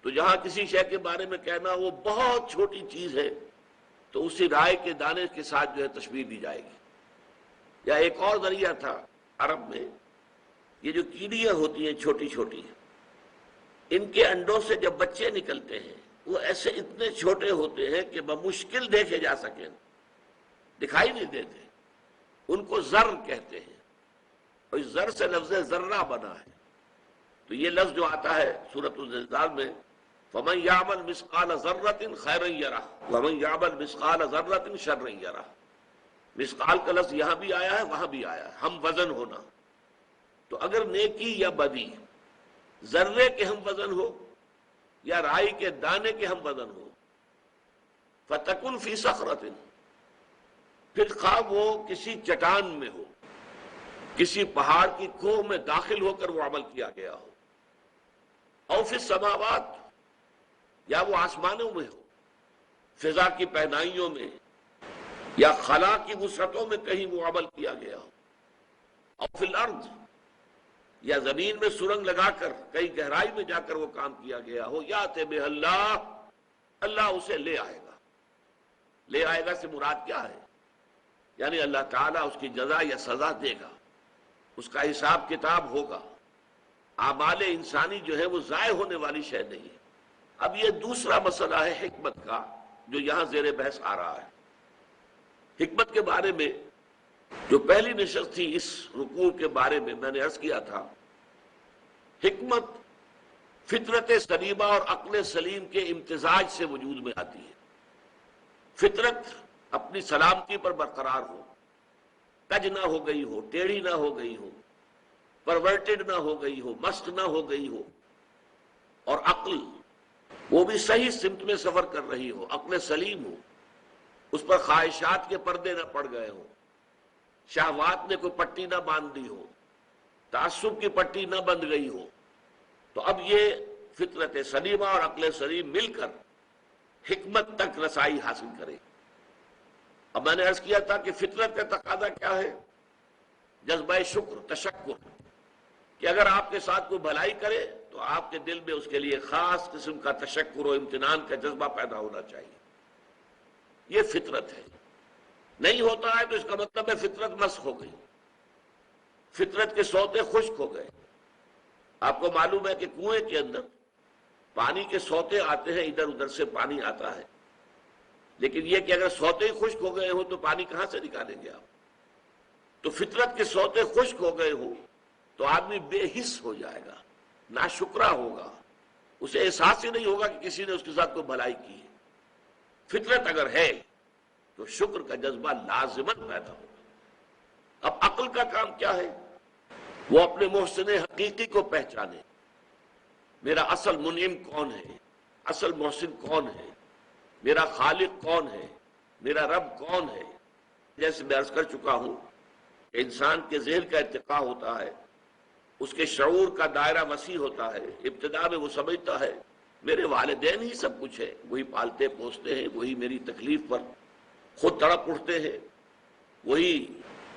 تو جہاں کسی شے کے بارے میں کہنا وہ بہت چھوٹی چیز ہے تو اسی رائے کے دانے کے ساتھ جو ہے تشبیہ دی جائے گی۔ یا ایک اور ذریعہ تھا عرب میں، یہ جو کیڑیاں ہوتی ہیں چھوٹی چھوٹی، ان کے انڈوں سے جب بچے نکلتے ہیں وہ ایسے اتنے چھوٹے ہوتے ہیں کہ بمشکل دیکھے جا سکیں، دکھائی نہیں دیتے، ان کو ذر کہتے ہیں، اور اس ذر سے لفظ ذرہ بنا ہے۔ تو یہ لفظ جو آتا ہے سورۃ الزلزال میں، فَمَنْ يَعْمَلْ مِثْقَالَ ذَرَّةٍ خَيْرًا يَرَهُ وَمَنْ يَعْمَلْ مِثْقَالَ ذَرَّةٍ شَرًّا يَرَهُ۔ مثقال کا لفظ یہاں بھی آیا ہے، وہاں بھی آیا ہے، ہم وزن ہونا۔ تو اگر نیکی یا بدی ذرے کے ہم وزن ہو یا رائی کے دانے کے ہم وزن ہو، فَتَكُنْ فِي صَخْرَةٍ، پھر خواہ وہ کسی چٹان میں ہو، کسی پہاڑ کی کوہ میں داخل ہو کر وہ عمل کیا گیا ہو، او فی السماوات، یا وہ آسمانوں میں ہو، فضا کی پہنائیوں میں یا خلا کی وسعتوں میں کہیں وہ عمل کیا گیا ہو، او فی الارض، یا زمین میں سرنگ لگا کر کئی گہرائی میں جا کر وہ کام کیا گیا ہو، یاتِ بہ اللہ، اللہ اسے لے آئے گا۔ لے آئے گا سے مراد کیا ہے؟ یعنی اللہ تعالیٰ اس کی جزا یا سزا دے گا، اس کا حساب کتاب ہوگا۔ اعمال انسانی جو ہے وہ ضائع ہونے والی شے نہیں ہے۔ اب یہ دوسرا مسئلہ ہے حکمت کا، جو یہاں زیر بحث آ رہا ہے۔ حکمت کے بارے میں جو پہلی نشست تھی اس رکوع کے بارے میں نے عرض کیا تھا، حکمت فطرت سلیمہ اور عقل سلیم کے امتزاج سے وجود میں آتی ہے۔ فطرت اپنی سلامتی پر برقرار ہو، کج نہ ہو گئی ہو، ٹیڑھی نہ ہو گئی ہو، پرورٹڈ نہ ہو گئی ہو، مست نہ ہو گئی ہو، اور عقل وہ بھی صحیح سمت میں سفر کر رہی ہو، عقل سلیم ہو، اس پر خواہشات کے پردے نہ پڑ گئے ہوں، شہوات نے کوئی پٹی نہ باندھ دی ہو، تعصب کی پٹی نہ بند گئی ہو، تو اب یہ فطرت سلیمہ اور عقل سلیم مل کر حکمت تک رسائی حاصل کرے۔ اب میں نے عرض کیا تھا کہ فطرت کا تقاضا کیا ہے؟ جذبہ شکر، تشکر، کہ اگر آپ کے ساتھ کوئی بھلائی کرے تو آپ کے دل میں اس کے لیے خاص قسم کا تشکر و امتنان کا جذبہ پیدا ہونا چاہیے۔ یہ فطرت ہے۔ نہیں ہوتا ہے تو اس کا مطلب ہے فطرت مسخ ہو گئی، فطرت کے سوتے خشک ہو گئے۔ آپ کو معلوم ہے کہ کنویں کے اندر پانی کے سوتے آتے ہیں، ادھر ادھر سے پانی آتا ہے، لیکن یہ کہ اگر سوتے ہی خشک ہو گئے ہوں تو پانی کہاں سے نکالیں گے آپ؟ تو فطرت کے سوتے خشک ہو گئے ہوں تو آدمی بے حس ہو جائے گا، ناشکرا ہوگا، اسے احساس ہی نہیں ہوگا کہ کسی نے اس کے ساتھ کوئی بھلائی کی ہے۔ فطرت اگر ہے تو شکر کا جذبہ لازماً پیدا ہوگا۔ اب عقل کا کام کیا ہے؟ وہ اپنے محسن حقیقی کو پہچانے، میرا اصل منعم کون ہے، اصل محسن کون ہے، میرا خالق کون ہے، میرا رب کون ہے۔ جیسے میں عرض کر چکا ہوں کہ انسان کے ذہن کا ارتقاء ہوتا ہے، اس کے شعور کا دائرہ وسیع ہوتا ہے۔ ابتدا میں وہ سمجھتا ہے میرے والدین ہی سب کچھ ہے، وہی پالتے پوستے ہیں، وہی میری تکلیف پر خود تڑپ اٹھتے ہیں، وہی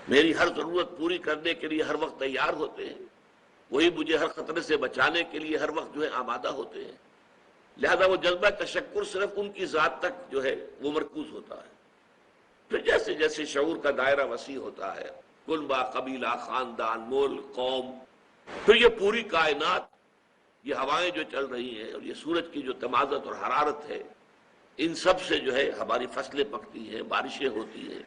میری ہر ضرورت پوری کرنے کے لیے ہر وقت تیار ہوتے ہیں، وہی مجھے ہر خطرے سے بچانے کے لیے ہر وقت جو ہے آمادہ ہوتے ہیں۔ لہذا وہ جذبہ تشکر صرف ان کی ذات تک جو ہے وہ مرکوز ہوتا ہے۔ پھر جیسے جیسے شعور کا دائرہ وسیع ہوتا ہے، کنبہ، قبیلہ، خاندان، ملک، قوم، پھر یہ پوری کائنات، یہ ہوائیں جو چل رہی ہیں اور یہ سورج کی جو تمازت اور حرارت ہے، ان سب سے جو ہے ہماری فصلیں پکتی ہیں، بارشیں ہوتی ہیں۔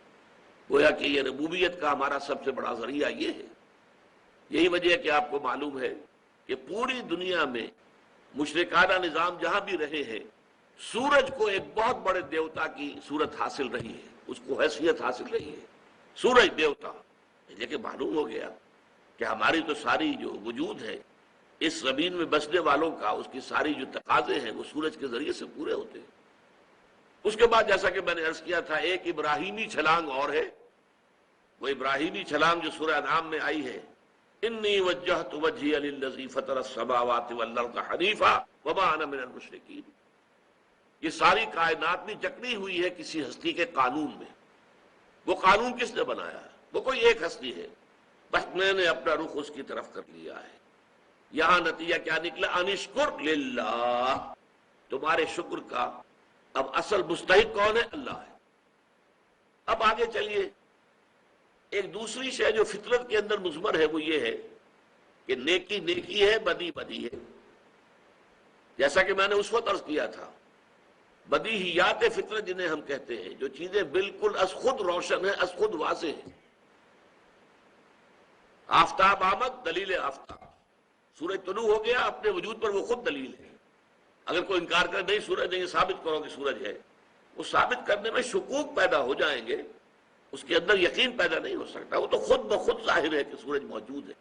گویا کہ یہ ربوبیت کا ہمارا سب سے بڑا ذریعہ یہ ہے۔ یہی وجہ ہے کہ آپ کو معلوم ہے کہ پوری دنیا میں مشرکانہ نظام جہاں بھی رہے ہیں، سورج کو ایک بہت بڑے دیوتا کی صورت حاصل رہی ہے، اس کو حیثیت حاصل رہی ہے، سورج دیوتا۔ لیکن معلوم ہو گیا کہ ہماری تو ساری جو وجود ہے اس زمین میں بسنے والوں کا، اس کی ساری جو تقاضے ہیں وہ سورج کے ذریعے سے پورے ہوتے ہیں۔ اس کے بعد جیسا کہ میں نے عرض کیا تھا، ایک ابراہیمی چھلانگ اور ہے، وہ ابراہیمی چھلانگ جو سورہ انعام میں آئی ہے، انی وجہت وجہی للذی فطر السماوات والارض حنیفا وما انا من المشرکین۔ یہ ساری کائنات بھی جکڑی ہوئی ہے کسی ہستی کے قانون میں۔ وہ قانون کس نے بنایا ہے؟ وہ کوئی ایک ہستی ہے، بس میں نے اپنا رخ اس کی طرف کر لیا ہے۔ یہاں نتیجہ کیا نکلا؟ انشکر للہ، تمہارے شکر کا اب اصل مستحق کون ہے؟ اللہ ہے۔ اب آگے چلیے، ایک دوسری شے جو فطرت کے اندر مضمر ہے وہ یہ ہے کہ نیکی نیکی ہے، بدی بدی ہے۔ جیسا کہ میں نے اس وقت عرض کیا تھا، بدیہیات فطرت جنہیں ہم کہتے ہیں، جو چیزیں بالکل از خود روشن ہیں، از خود واضح ہیں، آفتاب آمد دلیل آفتاب، سورج طلوع ہو گیا، اپنے وجود پر وہ خود دلیل ہے۔ اگر کوئی انکار کرے نہیں سورج نہیں، ثابت کرو کہ سورج ہے، وہ ثابت کرنے میں شکوک پیدا ہو جائیں گے، اس کے اندر یقین پیدا نہیں ہو سکتا، وہ تو خود بخود ظاہر ہے کہ سورج موجود ہے۔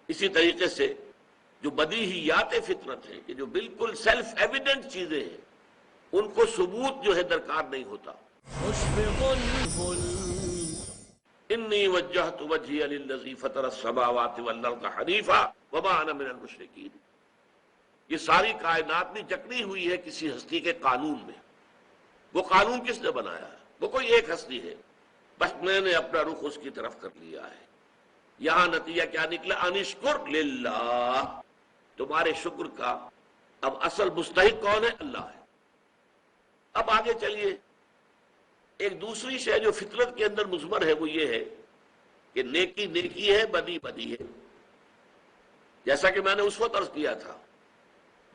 اسی طریقے سے جو بدیہیات فطرت ہیں، کہ جو بالکل سیلف ایویڈنٹ چیزیں ہیں، ان کو ثبوت جو ہے درکار نہیں ہوتا۔ مشفق انی وجہت وجہی للذی فطر السماوات والارض حنیفا وما انا من المشرکین، یہ ساری کائنات بھی جکڑی ہوئی ہے کسی ہستی کے قانون میں۔ وہ قانون کس نے بنایا ہے؟ وہ کوئی ایک ہستی ہے، بس میں نے اپنا رخ اس کی طرف کر لیا ہے۔ یہاں نتیجہ کیا نکلا؟ انشکر للہ، تمہارے شکر کا اب اصل مستحق کون ہے؟ اللہ ہے۔ اب آگے چلیے، ایک دوسری شے جو فطرت کے اندر مضمر ہے وہ یہ ہے کہ نیکی نیکی ہے، بدی بدی ہے۔ جیسا کہ میں نے اس وقت عرض کیا تھا،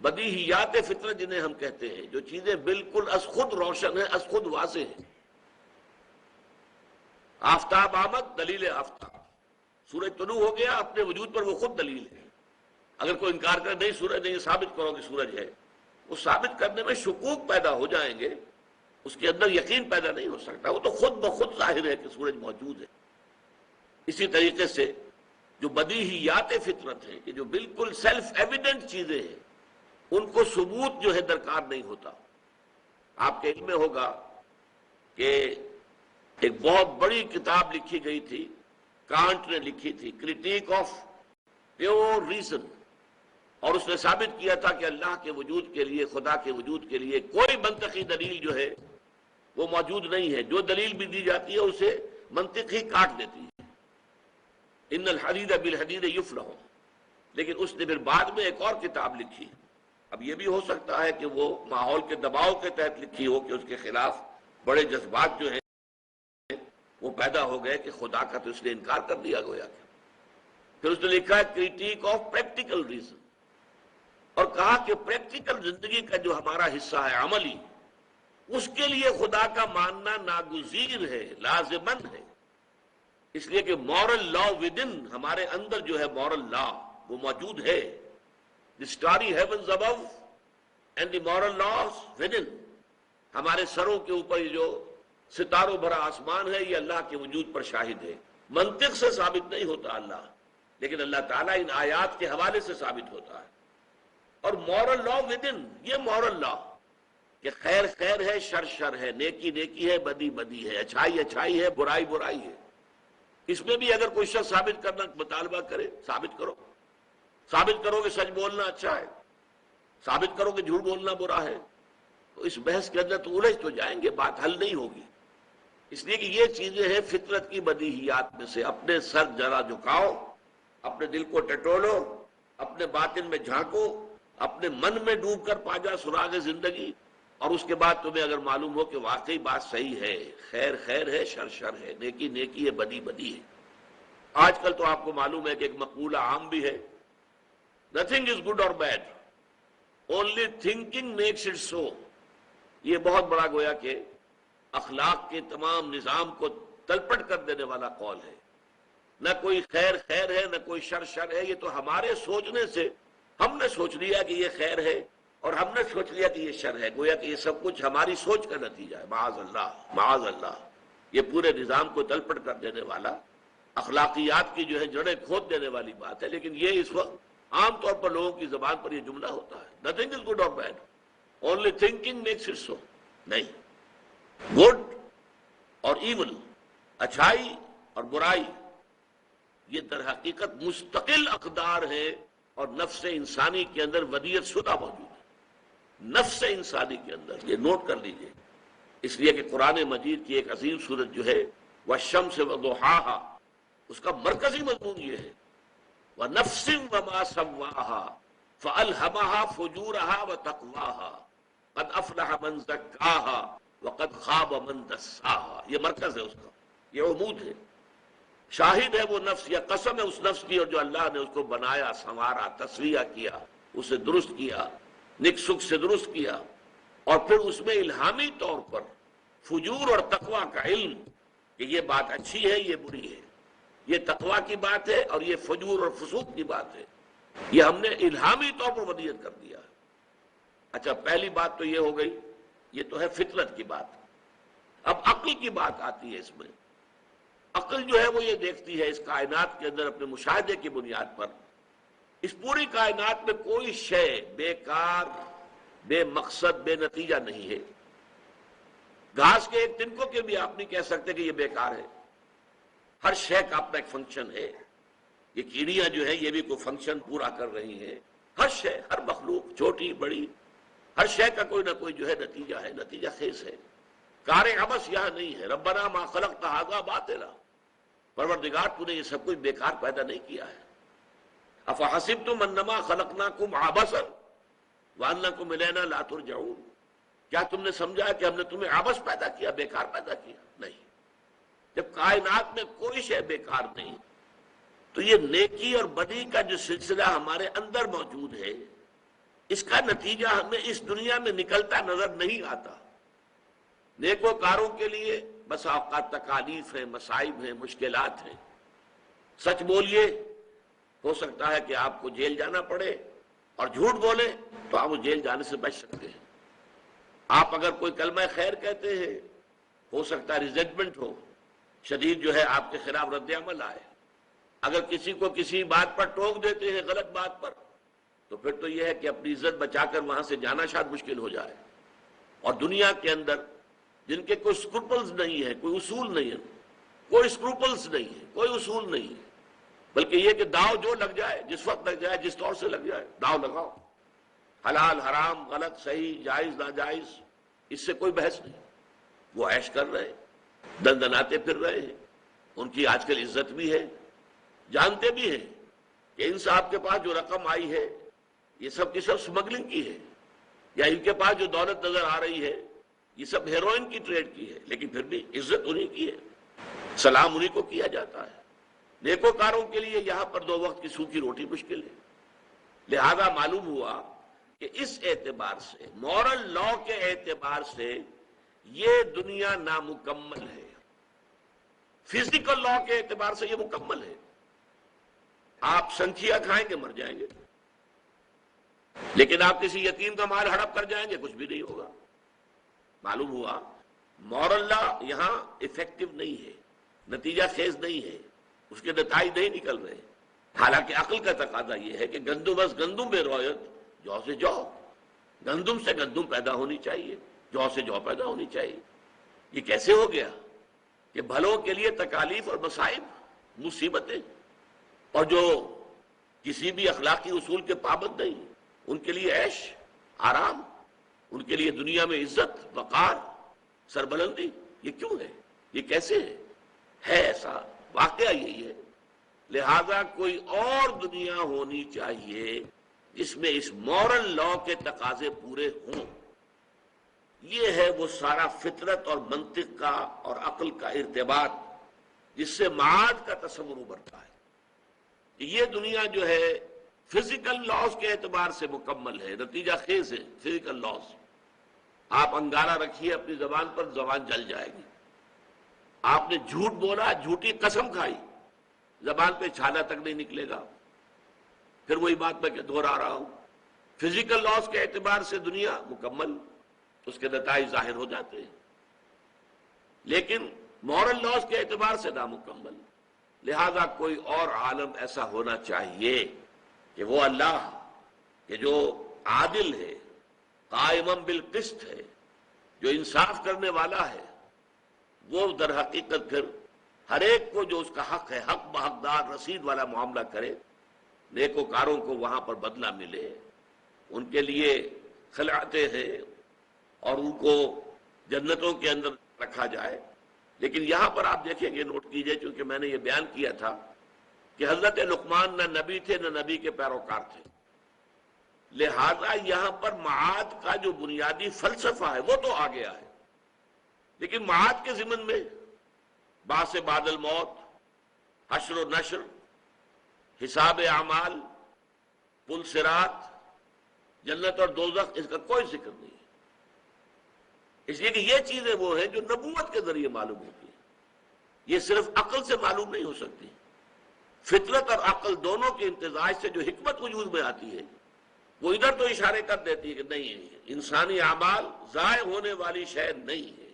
بدیہیات فطرت جنہیں ہم کہتے ہیں، جو چیزیں بالکل از خود روشن ہیں، از خود واضح ہیں۔ آفتاب آمد دلیل آفتاب، سورج طلوع ہو گیا، اپنے وجود پر وہ خود دلیل ہے۔ اگر کوئی انکار کرے نہیں سورج نہیں، ثابت کرو کہ سورج ہے، وہ ثابت کرنے میں شکوک پیدا ہو جائیں گے، اس کے اندر یقین پیدا نہیں ہو سکتا، وہ تو خود بخود ظاہر ہے کہ سورج موجود ہے۔ اسی طریقے سے جو بدیہیات فطرت ہیں، کہ جو بالکل سیلف ایویڈنٹ چیزیں ہیں، ان کو ثبوت جو ہے درکار نہیں ہوتا۔ آپ کے علم میں ہوگا کہ ایک بہت بڑی کتاب لکھی گئی تھی، کانٹ نے لکھی تھی، کرٹیک آف پیور ریزن، اور اس نے ثابت کیا تھا کہ اللہ کے وجود کے لیے، خدا کے وجود کے لیے کوئی منطقی دلیل جو ہے وہ موجود نہیں ہے۔ جو دلیل بھی دی جاتی ہے اسے منطق ہی کاٹ دیتی ہے۔ ان الحدید بالحدید یفلح، لیکن اس نے پھر بعد میں ایک اور کتاب لکھی۔ اب یہ بھی ہو سکتا ہے کہ وہ ماحول کے دباؤ کے تحت لکھی ہو، کہ اس کے خلاف بڑے جذبات جو ہیں وہ پیدا ہو گئے کہ خدا کا تو اس نے انکار کر دیا گویا کہ۔ پھر اس نے لکھا ہے کرٹیک آف پریکٹیکل ریزن، اور کہا کہ پریکٹیکل زندگی کا جو ہمارا حصہ ہے عملی، اس کے لیے خدا کا ماننا ناگزیر ہے، لازمن ہے، اس لیے کہ مورل لا ودن، ہمارے اندر جو ہے مورل لا وہ موجود ہے۔ The starry heavens above and the moral laws within، ہمارے سروں کے اوپر یہ جو ستاروں بھرا آسمان ہے، یہ اللہ کے وجود پر شاہد ہے۔ منطق سے ثابت نہیں ہوتا اللہ، لیکن اللہ تعالیٰ ان آیات کے حوالے سے ثابت ہوتا ہے۔ اور مورل لا ودن، یہ مورل لا کہ خیر خیر ہے، شر شر ہے، نیکی نیکی ہے، بدی بدی ہے، اچھائی اچھائی ہے، برائی برائی ہے۔ اس میں بھی اگر کوئی شخص ثابت کرنا مطالبہ کرے، ثابت کرو، ثابت کرو کہ سچ بولنا اچھا ہے، ثابت کرو کہ جھوٹ بولنا برا ہے، تو اس بحث کے اندر تو الجھ تو جائیں گے، بات حل نہیں ہوگی۔ اس لیے کہ یہ چیزیں ہیں فطرت کی بدیہیات میں سے۔ اپنے سر ذرا جھکاؤ، اپنے دل کو ٹٹولو، اپنے باطن میں جھانکو، اپنے من میں ڈوب کر پا جا سراغ زندگی، اور اس کے بعد تمہیں اگر معلوم ہو کہ واقعی بات صحیح ہے، خیر خیر ہے، شر شر ہے، نیکی نیکی ہے، بدی بدی ہے۔ آج کل تو آپ کو معلوم ہے کہ ایک مقولہ عام بھی ہے، nothing is good or bad, only thinking makes it so۔ یہ بہت بڑا گویا کہ اخلاق کے تمام نظام کو تلپٹ کر دینے والا قول ہے۔ نہ کوئی خیر خیر ہے، نہ کوئی شر شر ہے، یہ تو ہمارے سوچنے سے ہم نے سوچ لیا کہ یہ خیر ہے، اور ہم نے سوچ لیا کہ یہ شر ہے، گویا کہ یہ سب کچھ ہماری سوچ کا نتیجہ ہے۔ معاذ اللہ معاذ اللہ، یہ پورے نظام کو تلپٹ کر دینے والا، اخلاقیات کی جو ہے جڑیں کھود دینے والی بات ہے۔ لیکن یہ اس وقت عام طور پر لوگوں کی زبان پر یہ جملہ ہوتا ہے، nothing is good or bad, only thinking makes it so۔ نہیں، گڈ اور ایول، اچھائی اور برائی، یہ در حقیقت مستقل اقدار ہیں، اور نفس انسانی کے اندر ودیعت شدہ موجود ہے۔ نفس انسانی کے اندر، یہ نوٹ کر لیجئے، اس لیے کہ قرآن مجید کی ایک عظیم سورت جو ہے والشمس وضحاها، اس کا مرکزی مضمون یہ ہے وَنَفْسٍ وَمَا سَوَّاهَا فَأَلْهَمَهَا فُجُورَهَا وَتَقْوَاهَا قَدْ أَفْلَحَ مَنْ زَكَّاهَا وَقَدْ خَابَ مَنْ دَسَّاهَا۔ یہ مرکز ہے اس کا، یہ عمود ہے۔ شاہد ہے وہ نفس، یا قسم ہے اس نفس کی، اور جو اللہ نے اس کو بنایا، سنوارا، تسویہ کیا، اسے درست کیا، نک سکھ سے درست کیا، اور پھر اس میں الہامی طور پر فجور اور تقوی کا علم کہ یہ بات اچھی ہے، یہ بری ہے۔ یہ تقوی کی بات ہے اور یہ فجور اور فسوق کی بات ہے. یہ ہم نے الہامی طور پر ودیت کر دیا. اچھا، پہلی بات تو یہ ہو گئی، یہ تو ہے فطرت کی بات. اب عقل کی بات آتی ہے اس میں. عقل جو ہے وہ یہ دیکھتی ہے اس کائنات کے اندر اپنے مشاہدے کی بنیاد پر، اس پوری کائنات میں کوئی شے بیکار، بے مقصد، بے نتیجہ نہیں ہے. گھاس کے ایک تنکوں کے بھی آپ نہیں کہہ سکتے کہ یہ بیکار ہے. ہر شے کا اپنا ایک فنکشن ہے. یہ کیڑیاں جو ہیں یہ بھی کوئی فنکشن پورا کر رہی ہیں. ہر شے، ہر مخلوق، چھوٹی بڑی، ہر شے کا کوئی نہ کوئی جو ہے نتیجہ ہے، نتیجہ خیز ہے. کار عبث یہاں نہیں ہے. ربنا ما خلقت ھذا باطلا، پروردگار تو نے یہ سب کچھ بیکار پیدا نہیں کیا ہے. افحسبتم انما خلقناکم عبثا وانکم الینا لا ترجعون، کیا تم نے سمجھا کہ ہم نے تمہیں عبث پیدا کیا، بیکار پیدا کیا؟ نہیں. جب کائنات میں کوئی شے بیکار نہیں تو یہ نیکی اور بدی کا جو سلسلہ ہمارے اندر موجود ہے، اس کا نتیجہ ہمیں اس دنیا میں نکلتا نظر نہیں آتا. نیکوکاروں کے لیے بس اوقات تکالیف ہیں، مصائب ہیں، مشکلات ہیں. سچ بولیے، ہو سکتا ہے کہ آپ کو جیل جانا پڑے، اور جھوٹ بولے تو آپ جیل جانے سے بچ سکتے ہیں. آپ اگر کوئی کلمہ خیر کہتے ہیں، ہو سکتا ہے ریزنٹمنٹ ہو، شدید جو ہے آپ کے خلاف رد عمل آئے. اگر کسی کو کسی بات پر ٹوک دیتے ہیں، غلط بات پر، تو پھر تو یہ ہے کہ اپنی عزت بچا کر وہاں سے جانا شاید مشکل ہو جائے. اور دنیا کے اندر جن کے کوئی اسکروپلز نہیں ہے، کوئی اصول نہیں ہے، کوئی اسکروپلز نہیں ہے، کوئی اصول نہیں ہے، بلکہ یہ کہ داؤ جو لگ جائے، جس وقت لگ جائے، جس طور سے لگ جائے، داؤ لگاؤ. حلال حرام، غلط صحیح، جائز ناجائز، اس سے کوئی بحث نہیں. وہ عیش کر رہے ہیں، دندناتے پھر رہے ہیں. ان کی آج کل عزت بھی ہے. جانتے بھی ہیں کہ ان صاحب کے پاس جو رقم آئی ہے یہ سب کی سب اسمگلنگ کی ہے، یا ان کے پاس جو دولت نظر آ رہی ہے یہ سب ہیروئن کی ٹریڈ کی ہے. لیکن پھر بھی عزت انہی کی ہے، سلام انہی کو کیا جاتا ہے. نیکوکاروں کے لیے یہاں پر 2 وقت کی سوکھی روٹی مشکل ہے. لہذا معلوم ہوا کہ اس اعتبار سے، مورل لا کے اعتبار سے، یہ دنیا نامکمل ہے. فزیکل لا کے اعتبار سے یہ مکمل ہے. آپ سنکھیا کھائیں گے مر جائیں گے، لیکن آپ کسی یتیم کا مال ہڑپ کر جائیں گے کچھ بھی نہیں ہوگا. معلوم ہوا مورل لا یہاں افیکٹو نہیں ہے، نتیجہ خیز نہیں ہے، اس کے نتائج نہیں نکل رہے. حالانکہ عقل کا تقاضا یہ ہے کہ گندم از گندم بے رویت، جو سے جو، گندم سے گندم پیدا ہونی چاہیے، جو سے جو پیدا ہونی چاہیے. یہ کیسے ہو گیا کہ بھلوں کے لیے تکالیف اور مصائب، مصیبتیں، اور جو کسی بھی اخلاقی اصول کے پابند نہیں، ان کے لیے عیش آرام، ان کے لیے دنیا میں عزت، وقار، سربلندی. یہ کیوں ہے؟ یہ کیسے ہے ایسا؟ واقعہ یہی ہے. لہذا کوئی اور دنیا ہونی چاہیے جس میں اس مورل لا کے تقاضے پورے ہوں. یہ ہے وہ سارا فطرت اور منطق کا اور عقل کا ارتباط جس سے معاد کا تصور ابھرتا ہے. یہ دنیا جو ہے فزیکل لاز کے اعتبار سے مکمل ہے، نتیجہ خیز ہے. فزیکل لاز، آپ انگارہ رکھیے اپنی زبان پر، زبان جل جائے گی. آپ نے جھوٹ بولا، جھوٹی قسم کھائی، زبان پہ چھالا تک نہیں نکلے گا. پھر وہی بات میں دہرا رہا ہوں، فزیکل لاز کے اعتبار سے دنیا مکمل، اس کے نتائج ظاہر ہو جاتے ہیں. لیکن مورل لاز کے اعتبار سے نامکمل. لہذا کوئی اور عالم ایسا ہونا چاہیے کہ وہ اللہ کہ جو عادل ہے، قائمم بالقسط ہے، جو انصاف کرنے والا ہے، وہ در حقیقت پھر ہر ایک کو جو اس کا حق ہے، حق بحقدار رسید والا معاملہ کرے. نیکوکاروں کو وہاں پر بدلہ ملے، ان کے لیے خلعتیں ہیں اور ان کو جنتوں کے اندر رکھا جائے. لیکن یہاں پر آپ دیکھیں گے، نوٹ کیجئے، چونکہ میں نے یہ بیان کیا تھا کہ حضرت لقمان نہ نبی تھے نہ نبی کے پیروکار تھے. لہذا یہاں پر معاد کا جو بنیادی فلسفہ ہے وہ تو آ گیا ہے، لیکن معاد کے ضمن میں بعث بعد الموت، حشر و نشر، حساب اعمال، پل صراط، جنت اور دوزخ، اس کا کوئی ذکر نہیں ہے. اس لیے کہ یہ چیزیں وہ ہیں جو نبوت کے ذریعے معلوم ہوتی ہیں. یہ صرف عقل سے معلوم نہیں ہو سکتی. فطرت اور عقل دونوں کے امتزاج سے جو حکمت وجود میں آتی ہے وہ ادھر تو اشارے کر دیتی ہے کہ نہیں، انسانی اعمال ضائع ہونے والی شے نہیں ہے،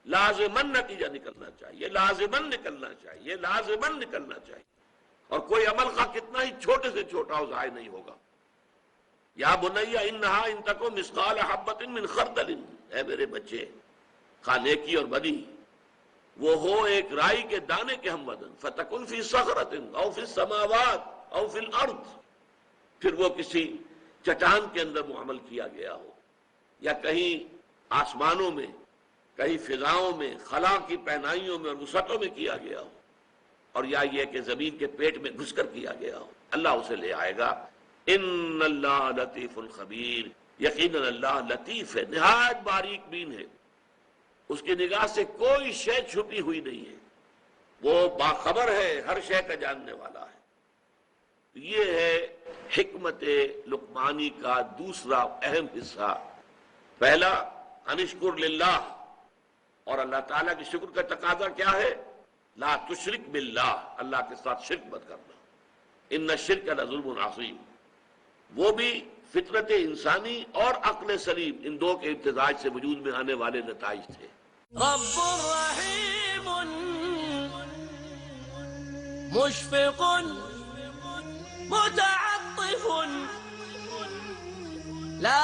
لازماً نتیجہ نکلنا چاہیے، لازماً نکلنا چاہیے، لازماً نکلنا چاہیے، اور کوئی عمل کا کتنا ہی چھوٹے سے چھوٹا ہو ضائع نہیں ہوگا۔ یا بنیا انہا ان تکو مثقال حبۃ من خردل، اے میرے بچے، خواہ نیکی اور بدی وہ ہو ایک رائی کے دانے کے ہم وزن، فتکن فی صخرۃ او فی السماوات او فی الارض، پھر وہ کسی چٹان کے اندر وہ عمل کیا گیا ہو، یا کہیں آسمانوں میں، کہیں فضاؤں میں، خلا کی پہنائیوں میں اور وسعتوں میں کیا گیا ہو، اور یا یہ کہ زمین کے پیٹ میں گھس کر کیا گیا ہو، اللہ اسے لے آئے گا۔ ان اللہ لطیف الخبیر، یقیناً اللہ لطیف ہے، نہایت باریک بین ہے، اس کی نگاہ سے کوئی شے چھپی ہوئی نہیں ہے، وہ باخبر ہے، ہر شے کا جاننے والا ہے۔ یہ ہے حکمت لقمانی کا دوسرا اہم حصہ۔ پہلا انشکر للہ، اور اللہ تعالیٰ کی شکر کا تقاضا کیا ہے؟ لا تشرک باللہ، اللہ کے ساتھ شرک مت کرنا، ان الشرک لظلم عظیم، وہ بھی فطرت انسانی اور عقل سلیم، ان دو کے امتزاج سے وجود میں آنے والے نتائج تھے۔ رب رحیم مشفق متعطف لا